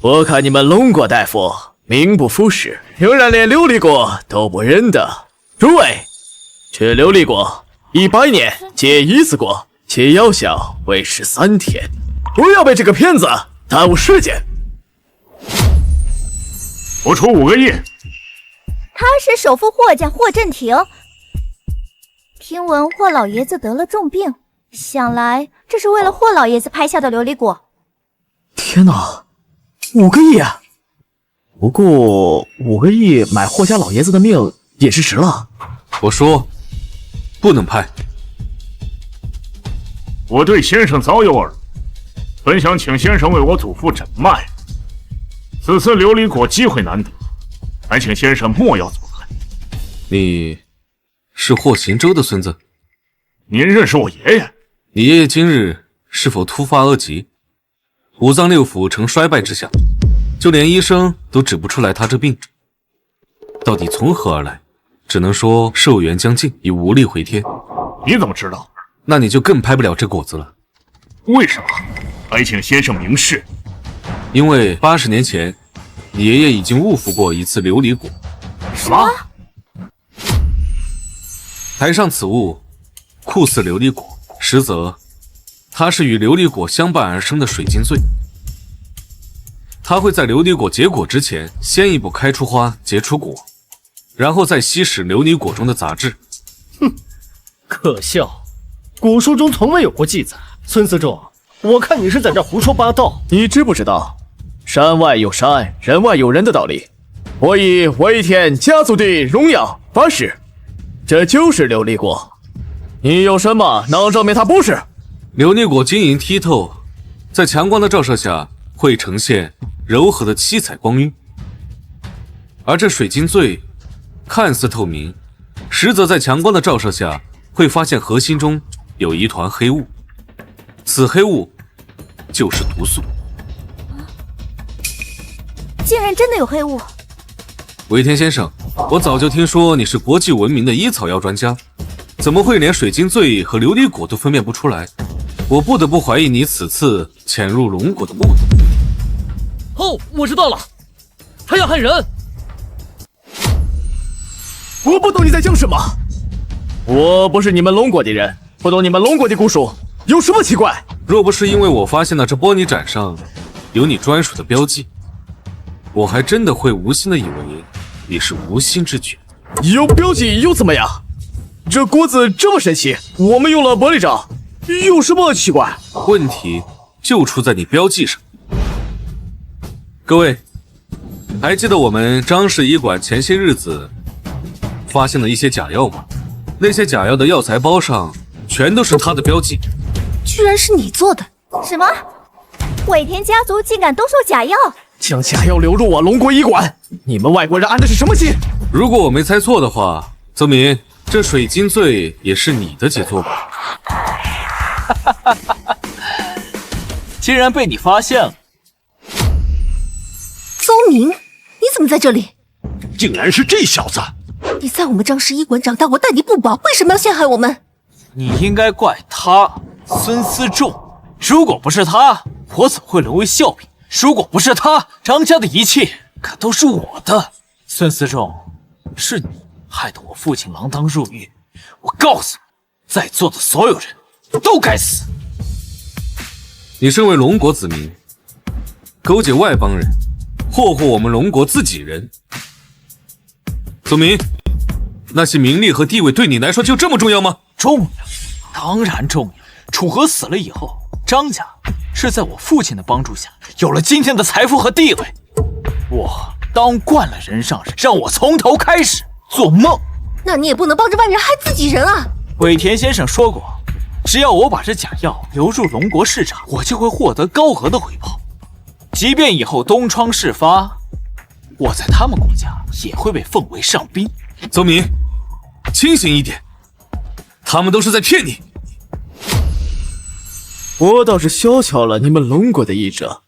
我看你们龙国大夫名不副实，竟然连琉璃果都不认得。诸位，这琉璃果100年结1次果，且药效为13天，不要被这个骗子耽误时间。我出5个亿。他是首富霍家霍震霆，听闻霍老爷子得了重病，想来这是为了霍老爷子拍下的琉璃果。天哪，5个亿啊！不过5个亿买霍家老爷子的命也是值了。我说不能拍。我对先生早有耳闻，本想请先生为我祖父诊脉，此次琉璃果机会难得，还请先生莫要阻拦。你是霍行舟的孙子？您认识我爷爷？你爷爷今日是否突发恶疾？五脏六腑呈衰败之象，就连医生都指不出来他这病到底从何而来，只能说寿元将尽，已无力回天。你怎么知道？那你就更拍不了这果子了。为什么？还请先生明示。因为80年前，你爷爷已经误服过一次琉璃果。什么？台上此物酷似琉璃果，实则它是与琉璃果相伴而生的水晶醉。它会在琉璃果结果之前，先一步开出花，结出果，然后再吸食琉璃果中的杂质。哼，可笑，古书中从未有过记载。孙思仲，我看你是在这胡说八道。你知不知道山外有山，人外有人的道理？我以尾田家族的荣耀发誓，这就是琉璃果。你有什么能证明它不是？琉璃果晶莹剔透，在强光的照射下会呈现柔和的七彩光晕，而这水晶醉看似透明，实则在强光的照射下会发现核心中有一团黑雾，此黑雾就是毒素。竟然真的有黑雾！尾田先生，我早就听说你是国际闻名的医草药专家，怎么会连水晶醉和琉璃果都分辨不出来？我不得不怀疑你此次潜入龙国的目的。哦，我知道了，他要害人。我不懂你在讲什么。我不是你们龙国的人，不懂你们龙国的古术，有什么奇怪？若不是因为我发现了这玻璃盏上有你专属的标记，我还真的会无心的以为你是无心之举。有标记又怎么样？这锅子这么神奇，我们用了玻璃罩，有什么奇怪？问题就出在你标记上。各位，还记得我们张氏医馆前些日子发现了一些假药吗？那些假药的药材包上全都是他的标记。居然是你做的？什么？尾田家族竟敢兜售假药？将假药流入我龙国医馆，你们外国人安的是什么心？如果我没猜错的话，泽明，这水晶醉也是你的杰作吧？竟然被你发现了！邹明，你怎么在这里？竟然是这小子！你在我们张氏医馆长大，我待你不薄，为什么要陷害我们？你应该怪他，孙思仲。如果不是他，我怎会沦为笑柄？如果不是他，张家的一切可都是我的。孙思仲，是你害得我父亲锒铛入狱。我告诉你，在座的所有人都该死。你身为龙国子民，勾结外邦人，霍霍我们龙国自己人。宗明，那些名利和地位对你来说就这么重要吗？重要，当然重要。楚河死了以后，张家是在我父亲的帮助下有了今天的财富和地位。我当惯了人上人，让我从头开始做梦。那你也不能帮着外人害自己人啊！尾田先生说过，只要我把这假药流入龙国市场，我就会获得高额的回报。即便以后东窗事发，我在他们国家也会被奉为上宾。宗明，清醒一点，他们都是在骗你。我倒是消巧了你们龙国的医者，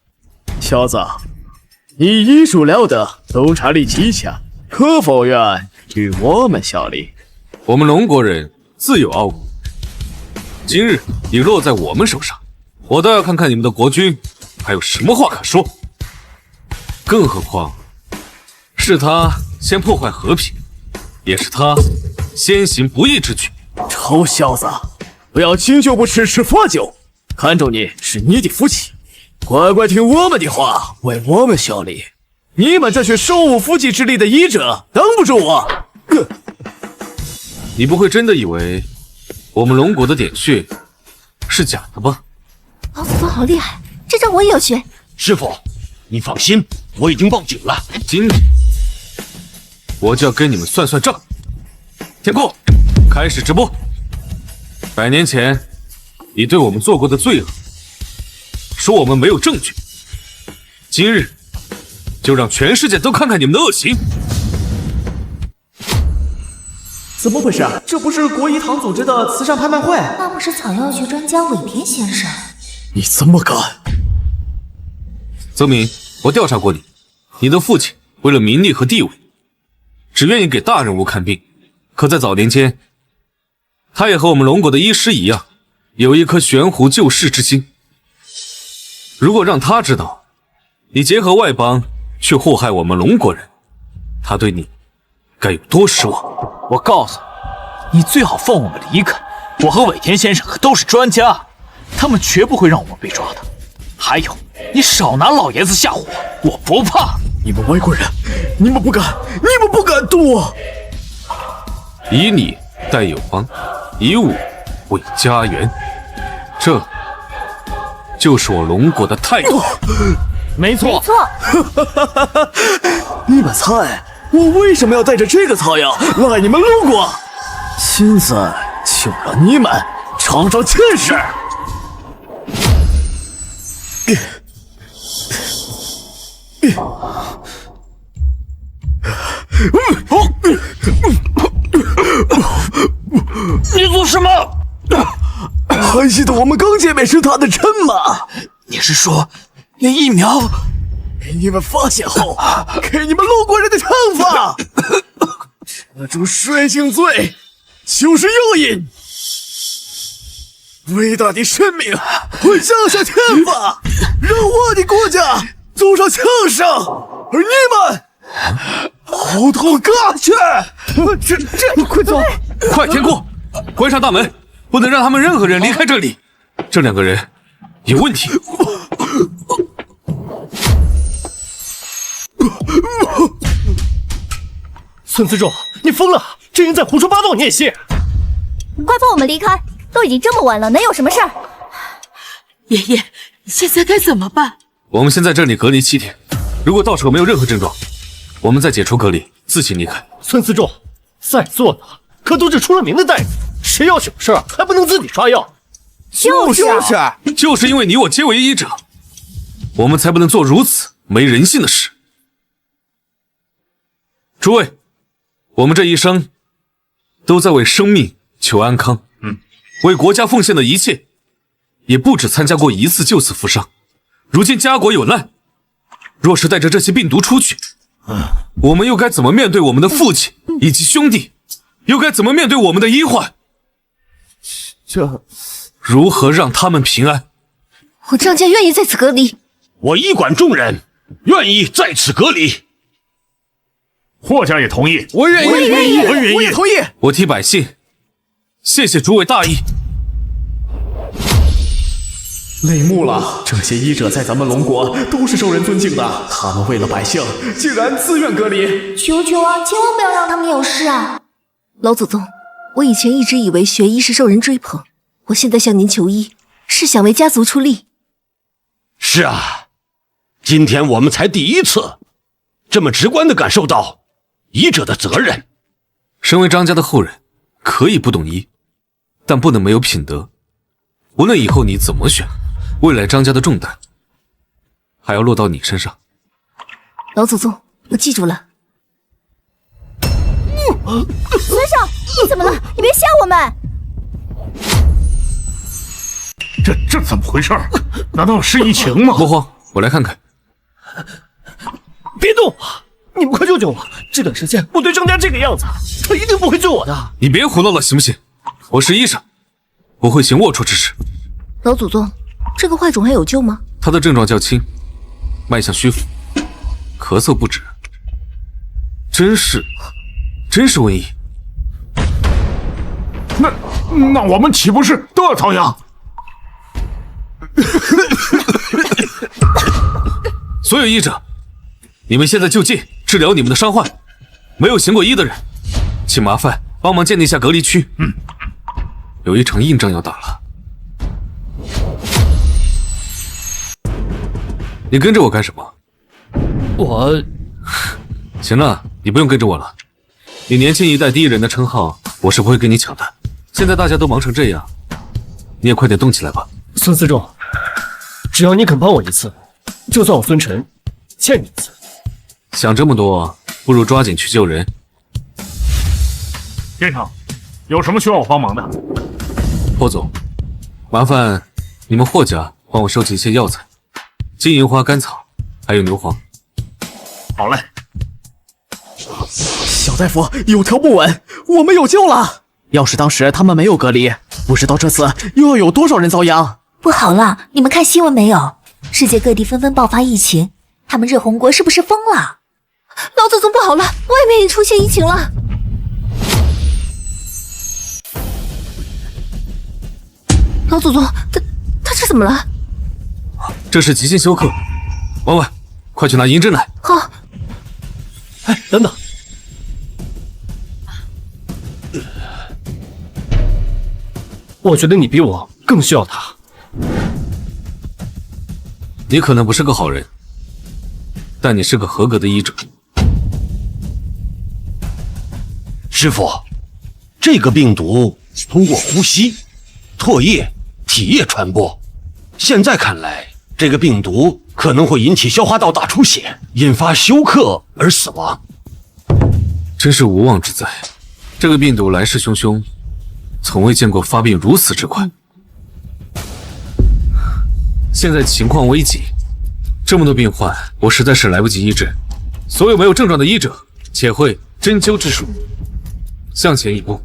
小子，你医术了得，洞察力极强，可否愿与我们效力？我们龙国人自有傲骨，今日已落在我们手上，我倒要看看你们的国君还有什么话可说。更何况是他先破坏和平，也是他先行不义之举。臭小子，不要敬酒不吃吃罚酒，看中你是你的福气，乖乖听我们的话，为我们效力。你们这群手无缚鸡之力的医者，等不住我！你不会真的以为我们龙国的点穴是假的吧？老祖宗好厉害，这招我也要学。师傅，你放心，我已经报警了。今天我就要跟你们算算账。天空，开始直播。100年前你对我们做过的罪恶，说我们没有证据，今日就让全世界都看看你们的恶行。怎么回事？这不是国医堂组织的慈善拍卖会？那不是草药学专家尾田先生？你怎么敢？泽明，我调查过你，你的父亲为了名利和地位，只愿意给大人物看病，可在早年间，他也和我们龙国的医师一样，有一颗悬壶救世之心。如果让他知道你结合外邦去祸害我们龙国人，他对你该有多失望。我告诉你，你最好放我们离开。我和尾田先生可都是专家，他们绝不会让我们被抓的。还有，你少拿老爷子吓唬我，我不怕。你们外国人，你们不敢动我！以你代友邦，以我为家园，这就是我龙国的态度。没错，你们猜我为什么要带着这个草药来你们龙国？现在就让你们尝尝见识！你做什么？还记得我们刚见面时他的称吗？你是说那疫苗被你们发现后给你们龙国人的惩罚？这种水性罪就是诱引。伟大的神明会降下天罚，让我的国家走上强盛，而你们后头割去。这快走！快天过，关上大门，不能让他们任何人离开这里。这2个人有问题。孙思仲，你疯了！这人在胡说八道，你也信？快放我们离开！都已经这么晚了，能有什么事儿？爷爷，现在该怎么办？我们先在这里隔离7天，如果到时候没有任何症状，我们再解除隔离，自行离开。孙思仲，在座的可都是出了名的大夫，谁要是有事还不能自己抓药？就是因为你我皆为医者，我们才不能做如此没人性的事。诸位，我们这一生都在为生命求安康，为国家奉献的一切，也不止参加过一次就此负伤。如今家国有难，若是带着这些病毒出去，我们又该怎么面对我们的父亲以及兄弟？又该怎么面对我们的医患？这如何让他们平安？我张家愿意在此隔离。我医馆众人愿意在此隔离。霍家也同意。我愿意，我也同意。我替百姓谢谢诸位大义。泪目了，这些医者在咱们龙国都是受人尊敬的，他们为了百姓，竟然自愿隔离。求求啊，千万不要让他们有事啊！老祖宗，我以前一直以为学医是受人追捧，我现在向您求医，是想为家族出力。是啊，今天我们才第一次这么直观地感受到医者的责任。身为张家的后人，可以不懂医，但不能没有品德。无论以后你怎么选，未来张家的重担还要落到你身上。老祖宗，我记住了。孙少，你怎么了？你别吓我们！这怎么回事？难道是疫情吗？莫慌，我来看看。别动！你们快救救我！这段时间部队张家这个样子，他一定不会救我的。你别胡闹了，行不行？我是医生，不会行龌龊之事。老祖宗，这个坏种还有救吗？他的症状较轻，脉象虚浮，咳嗽不止，真是瘟疫。那我们岂不是都要遭殃？所有医者，你们现在就近治疗你们的伤患，没有行过医的人，请麻烦帮忙建立一下隔离区。有一场硬仗要打了。你跟着我干什么？我……行了，你不用跟着我了。你年轻一代第一人的称号，我是不会跟你抢的。现在大家都忙成这样，你也快点动起来吧。孙思仲，只要你肯帮我一次，就算我孙晨欠你一次。想这么多，不如抓紧去救人。先生，有什么需要我帮忙的？霍总，麻烦你们霍家帮我收集一些药材，金银花、甘草，还有牛黄。好嘞。小大夫，有条不紊，我们有救了！要是当时他们没有隔离，不知道这次又要有多少人遭殃。不好了，你们看新闻没有？世界各地纷纷爆发疫情，他们热红国是不是疯了？老祖宗不好了，外面也出现疫情了。老祖宗，他这怎么了？这是急性休克。婉婉，快去拿银针来。好。哎，等等。我觉得你比我更需要他。你可能不是个好人，但你是个合格的医者。师傅，这个病毒通过呼吸、唾液、体液传播，现在看来，这个病毒可能会引起消化道大出血，引发休克而死亡。真是无妄之灾！这个病毒来势汹汹，从未见过发病如此之快。现在情况危急，这么多病患，我实在是来不及医治。所有没有症状的医者，且会针灸之术。向前一步，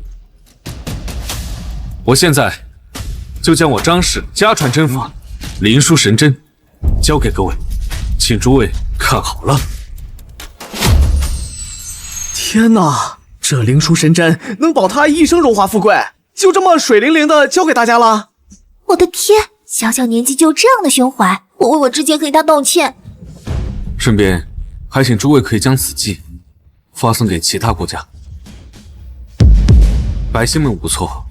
我现在就将我张氏家传针法灵枢神针交给各位，请诸位看好了。天哪，这灵枢神针能保他一生荣华富贵，就这么水灵灵的交给大家了。我的天，小小年纪就这样的胸怀，我为我之前给他道歉。顺便还请诸位可以将此计发送给其他国家。百姓们无错，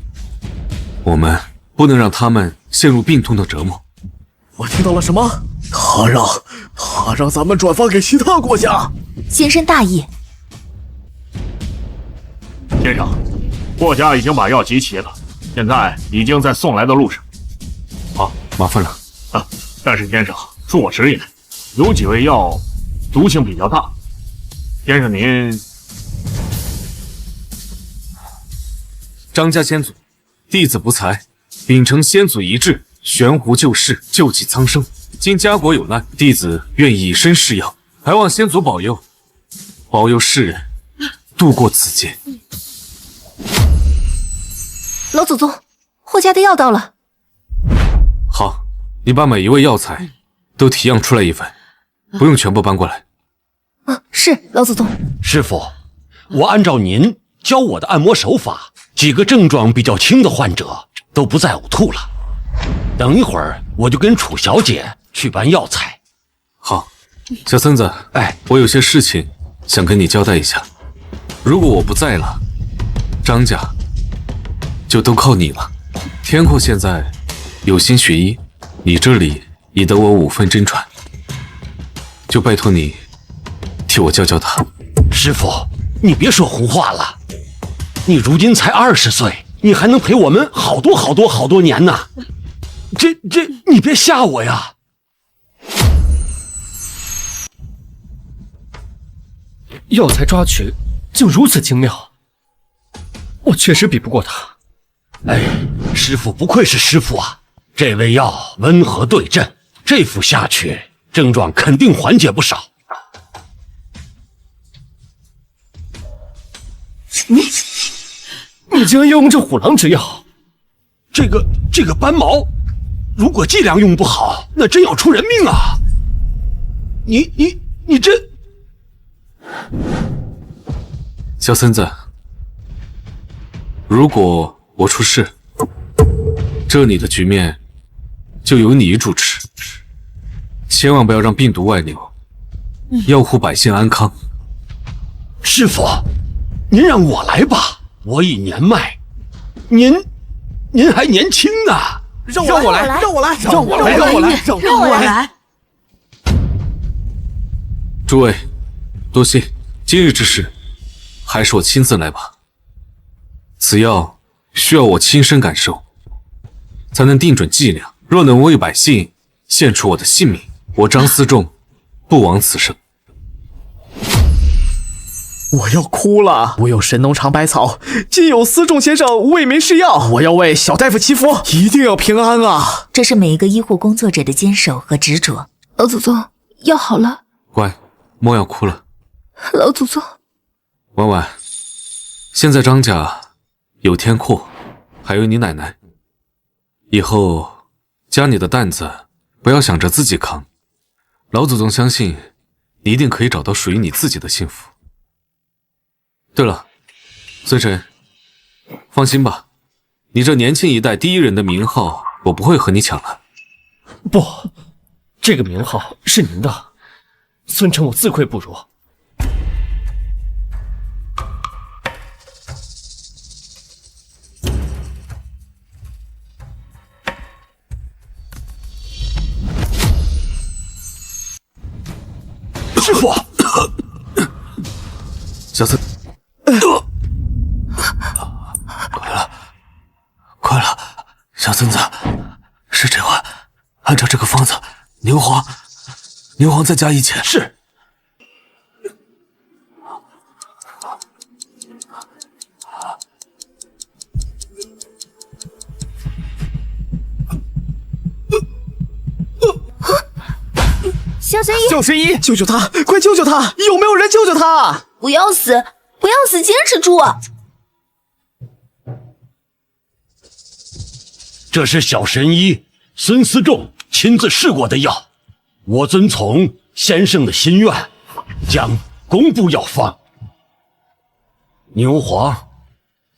我们不能让他们陷入病痛的折磨。我听到了什么？他让咱们转发给其他国家。先生大意。先生，霍家已经把药集齐了，现在已经在送来的路上。好，麻烦了。啊，但是先生，恕我直言，有几味药毒性比较大，先生您……张家先祖，弟子不才，秉承先祖遗志，悬壶救世，救济苍生。今家国有难，弟子愿以身试药，还望先祖保佑世人度过此劫。老祖宗，霍家的药到了。好，你把每一味药材都提样出来一份，不用全部搬过来。是老祖宗。师傅，我按照您教我的按摩手法，几个症状比较轻的患者都不再呕吐了。等一会儿我就跟楚小姐去搬药材。好，小孙子，哎，我有些事情想跟你交代一下。如果我不在了，张家就都靠你了。天阔现在有心学医，你这里已得我5份真传，就拜托你替我教教他。师傅，你别说胡话了，你如今才20岁，你还能陪我们好多年呢。这，你别吓我呀！药材抓取竟如此精妙，我确实比不过他。哎，师傅不愧是师傅啊！这味药温和对症，这服下去，症状肯定缓解不少。你竟然要用这虎狼之药？这个斑毛，如果剂量用不好，那真要出人命啊！你这……小孙子，如果我出事，这里的局面就由你主持，千万不要让病毒外流，要护百姓安康。师傅，您让我来吧，我已年迈，您还年轻呢。让我来！诸位，多谢，今日之事，还是我亲自来吧。此药需要我亲身感受，才能定准剂量。若能为百姓献出我的性命，我张思仲不枉此生。我要哭了！我有神农尝百草，今有思仲先生为民施药，我要为小大夫祈福，一定要平安啊！这是每一个医护工作者的坚守和执着。老祖宗，药好了。乖，莫要哭了。老祖宗。婉婉，现在张家有天阔，还有你奶奶，以后家里的担子不要想着自己扛，老祖宗相信你一定可以找到属于你自己的幸福。对了，孙晨，放心吧，你这年轻一代第一人的名号，我不会和你抢了。不，这个名号是您的，孙晨我自愧不如。师傅，小孙。快了，小孙子，是这碗，按照这个方子，牛黄再加1钱。是。小神医，救救他！快救救他！有没有人救救他？不要死，不要死，坚持住啊！这是小神医孙思仲亲自试过的药，我遵从先生的心愿，将公布药方。牛黄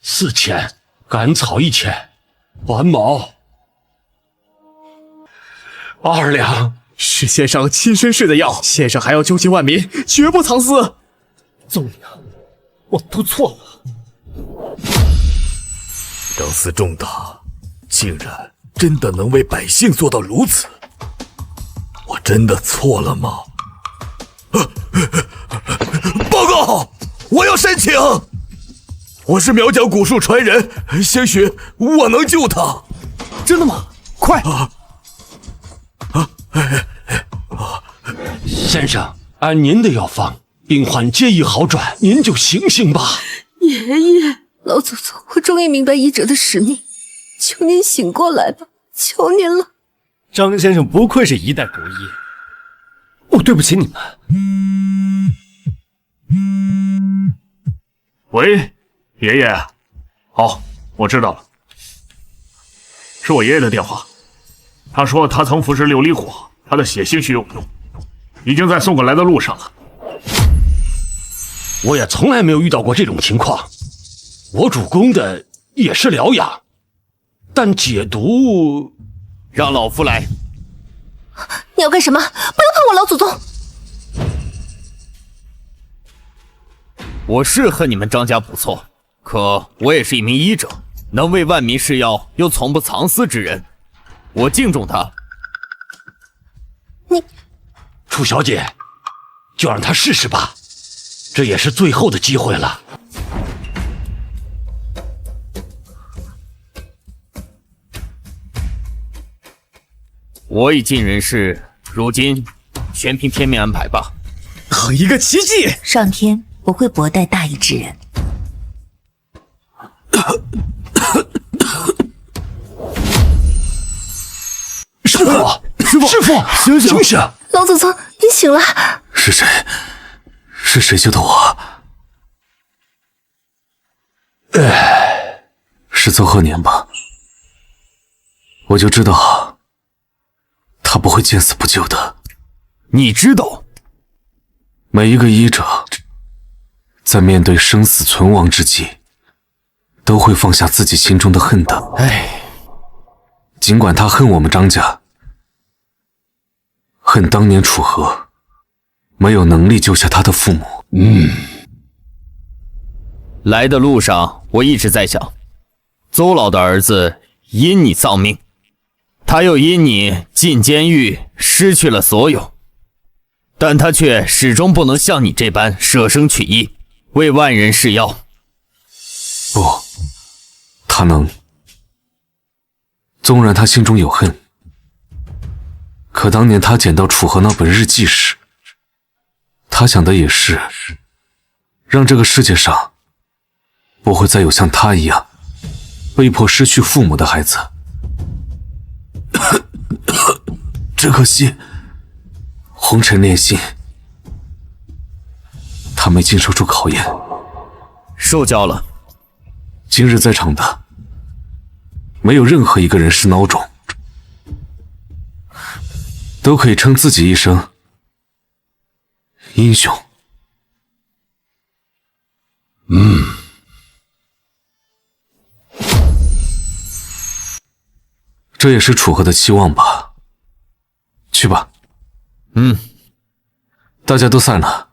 4钱，甘草1钱，斑毛2两。是先生亲身试的药，先生还要救济万民，绝不藏私。宗娘，我都错了。张思仲的竟然真的能为百姓做到如此，我真的错了吗？报告，我要申请，我是苗疆古树传人，兴许我能救他。真的吗？快！先生，按您的药方，病患皆已好转，您就醒醒吧。爷爷，老祖宗，我终于明白医者的使命，求您醒过来吧，求您了。张先生不愧是一代国医，我对不起你们。喂，爷爷，好，我知道了，是我爷爷的电话。他说他曾服食琉璃果，他的血兴许有用，已经在送过来的路上了。我也从来没有遇到过这种情况，我主攻的也是疗养，但解毒……让老夫来。你要干什么？不要碰我老祖宗！我是恨你们张家不错，可我也是一名医者，能为万民施药又从不藏私之人，我敬重他。你，楚小姐，就让他试试吧，这也是最后的机会了。我已尽人事，如今全凭天命安排吧。等一个奇迹！上天不会薄待大义之人。师傅，师傅，醒醒！老祖宗，你醒了！是谁？是谁救的我？是邹鹤年吧？我就知道，他不会见死不救的。你知道？每一个医者，在面对生死存亡之际，都会放下自己心中的恨的。尽管他恨我们张家，恨当年楚河没有能力救下他的父母。来的路上，我一直在想，邹老的儿子因你丧命，他又因你进监狱失去了所有，但他却始终不能像你这般舍生取义，为万人施药。不，他能。纵然他心中有恨，可当年他捡到楚河那本日记时，他想的也是让这个世界上不会再有像他一样被迫失去父母的孩子。只可惜红尘炼心，他没经受住考验，受教了。今日在场的没有任何一个人是孬种，都可以称自己一声英雄。这也是楚河的期望吧。去吧。大家都散了，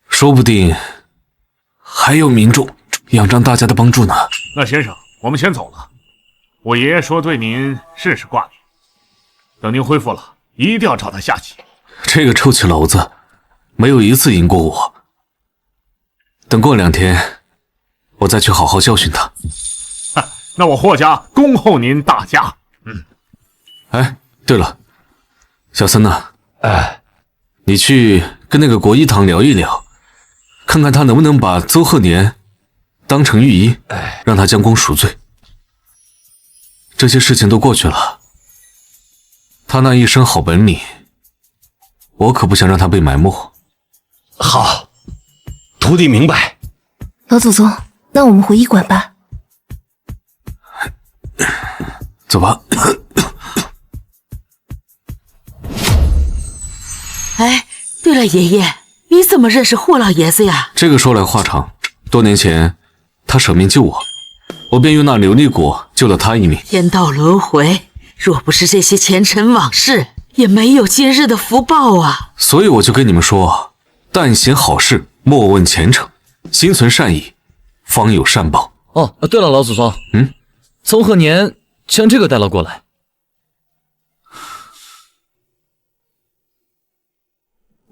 说不定还有民众仰仗大家的帮助呢。那先生，我们先走了。我爷爷说对您甚是挂念，等您恢复了，一定要找他下棋。这个臭棋篓子没有一次赢过我。等过2天，我再去好好教训他。那我霍家恭候您大驾。哎，对了，小森呢？你去跟那个国医堂聊一聊，看看他能不能把邹鹤年当成御医，让他将功赎罪。这些事情都过去了，他那一身好本领，我可不想让他被埋没。好，徒弟明白。老祖宗，那我们回医馆吧。走吧。哎，对了，爷爷，你怎么认识霍老爷子呀？这个说来话长，多年前他舍命救我，我便用那琉璃果救了他一命。天道轮回，若不是这些前尘往事，也没有今日的福报啊。所以我就跟你们说，但行好事，莫问前程，心存善意，方有善报。哦，对了，老祖宗，邹鹤年将这个带了过来。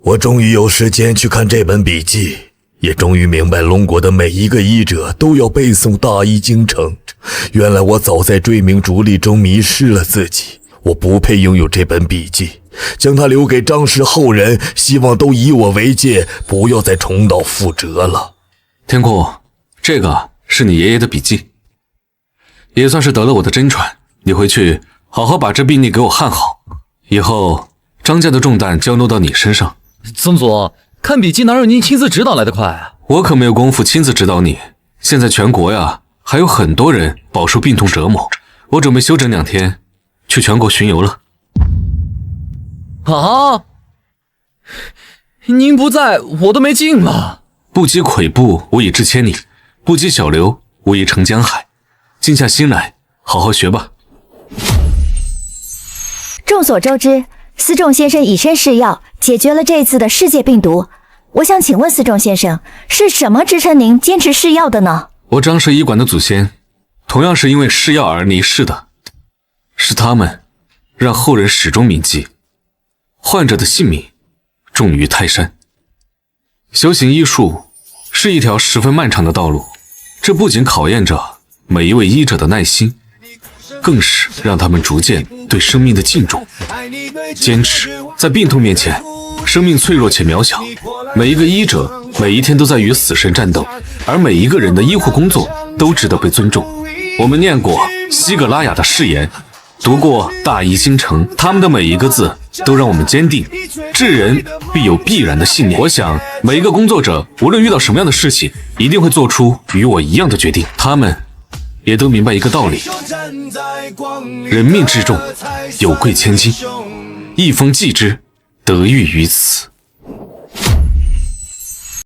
我终于有时间去看这本笔记，也终于明白龙国的每一个医者都要背诵大医精诚。原来我早在追名逐利中迷失了自己，我不配拥有这本笔记，将它留给张氏后人，希望都以我为戒，不要再重蹈覆辙了。天空，这个是你爷爷的笔记，也算是得了我的真传。你回去好好把这病例给我看好，以后张家的重担交弄到你身上。宗祖，看笔记哪有您亲自指导来的快啊？我可没有功夫亲自指导你。现在全国呀，还有很多人饱受病痛折磨，我准备休整2天，去全国巡游了。啊！您不在，我都没劲了。不积跬步，无以至千里；不积小流，无以成江海。静下心来，好好学吧。众所周知，司仲先生以身试药，解决了这次的世界病毒。我想请问司仲先生，是什么支撑您坚持试药的呢？我张氏医馆的祖先，同样是因为试药而离世的，是他们让后人始终铭记，患者的性命重于泰山。修行医术是一条十分漫长的道路，这不仅考验着每一位医者的耐心，更是让他们逐渐对生命的敬重。坚持在病痛面前，生命脆弱且渺小，每一个医者每一天都在与死神战斗，而每一个人的医护工作都值得被尊重。我们念过西格拉雅的誓言，读过大医精诚，他们的每一个字都让我们坚定治人必有必然的信念。我想每一个工作者无论遇到什么样的事情，一定会做出与我一样的决定。他们也都明白一个道理，人命之重，有贵千金，一封寄之，得遇于此。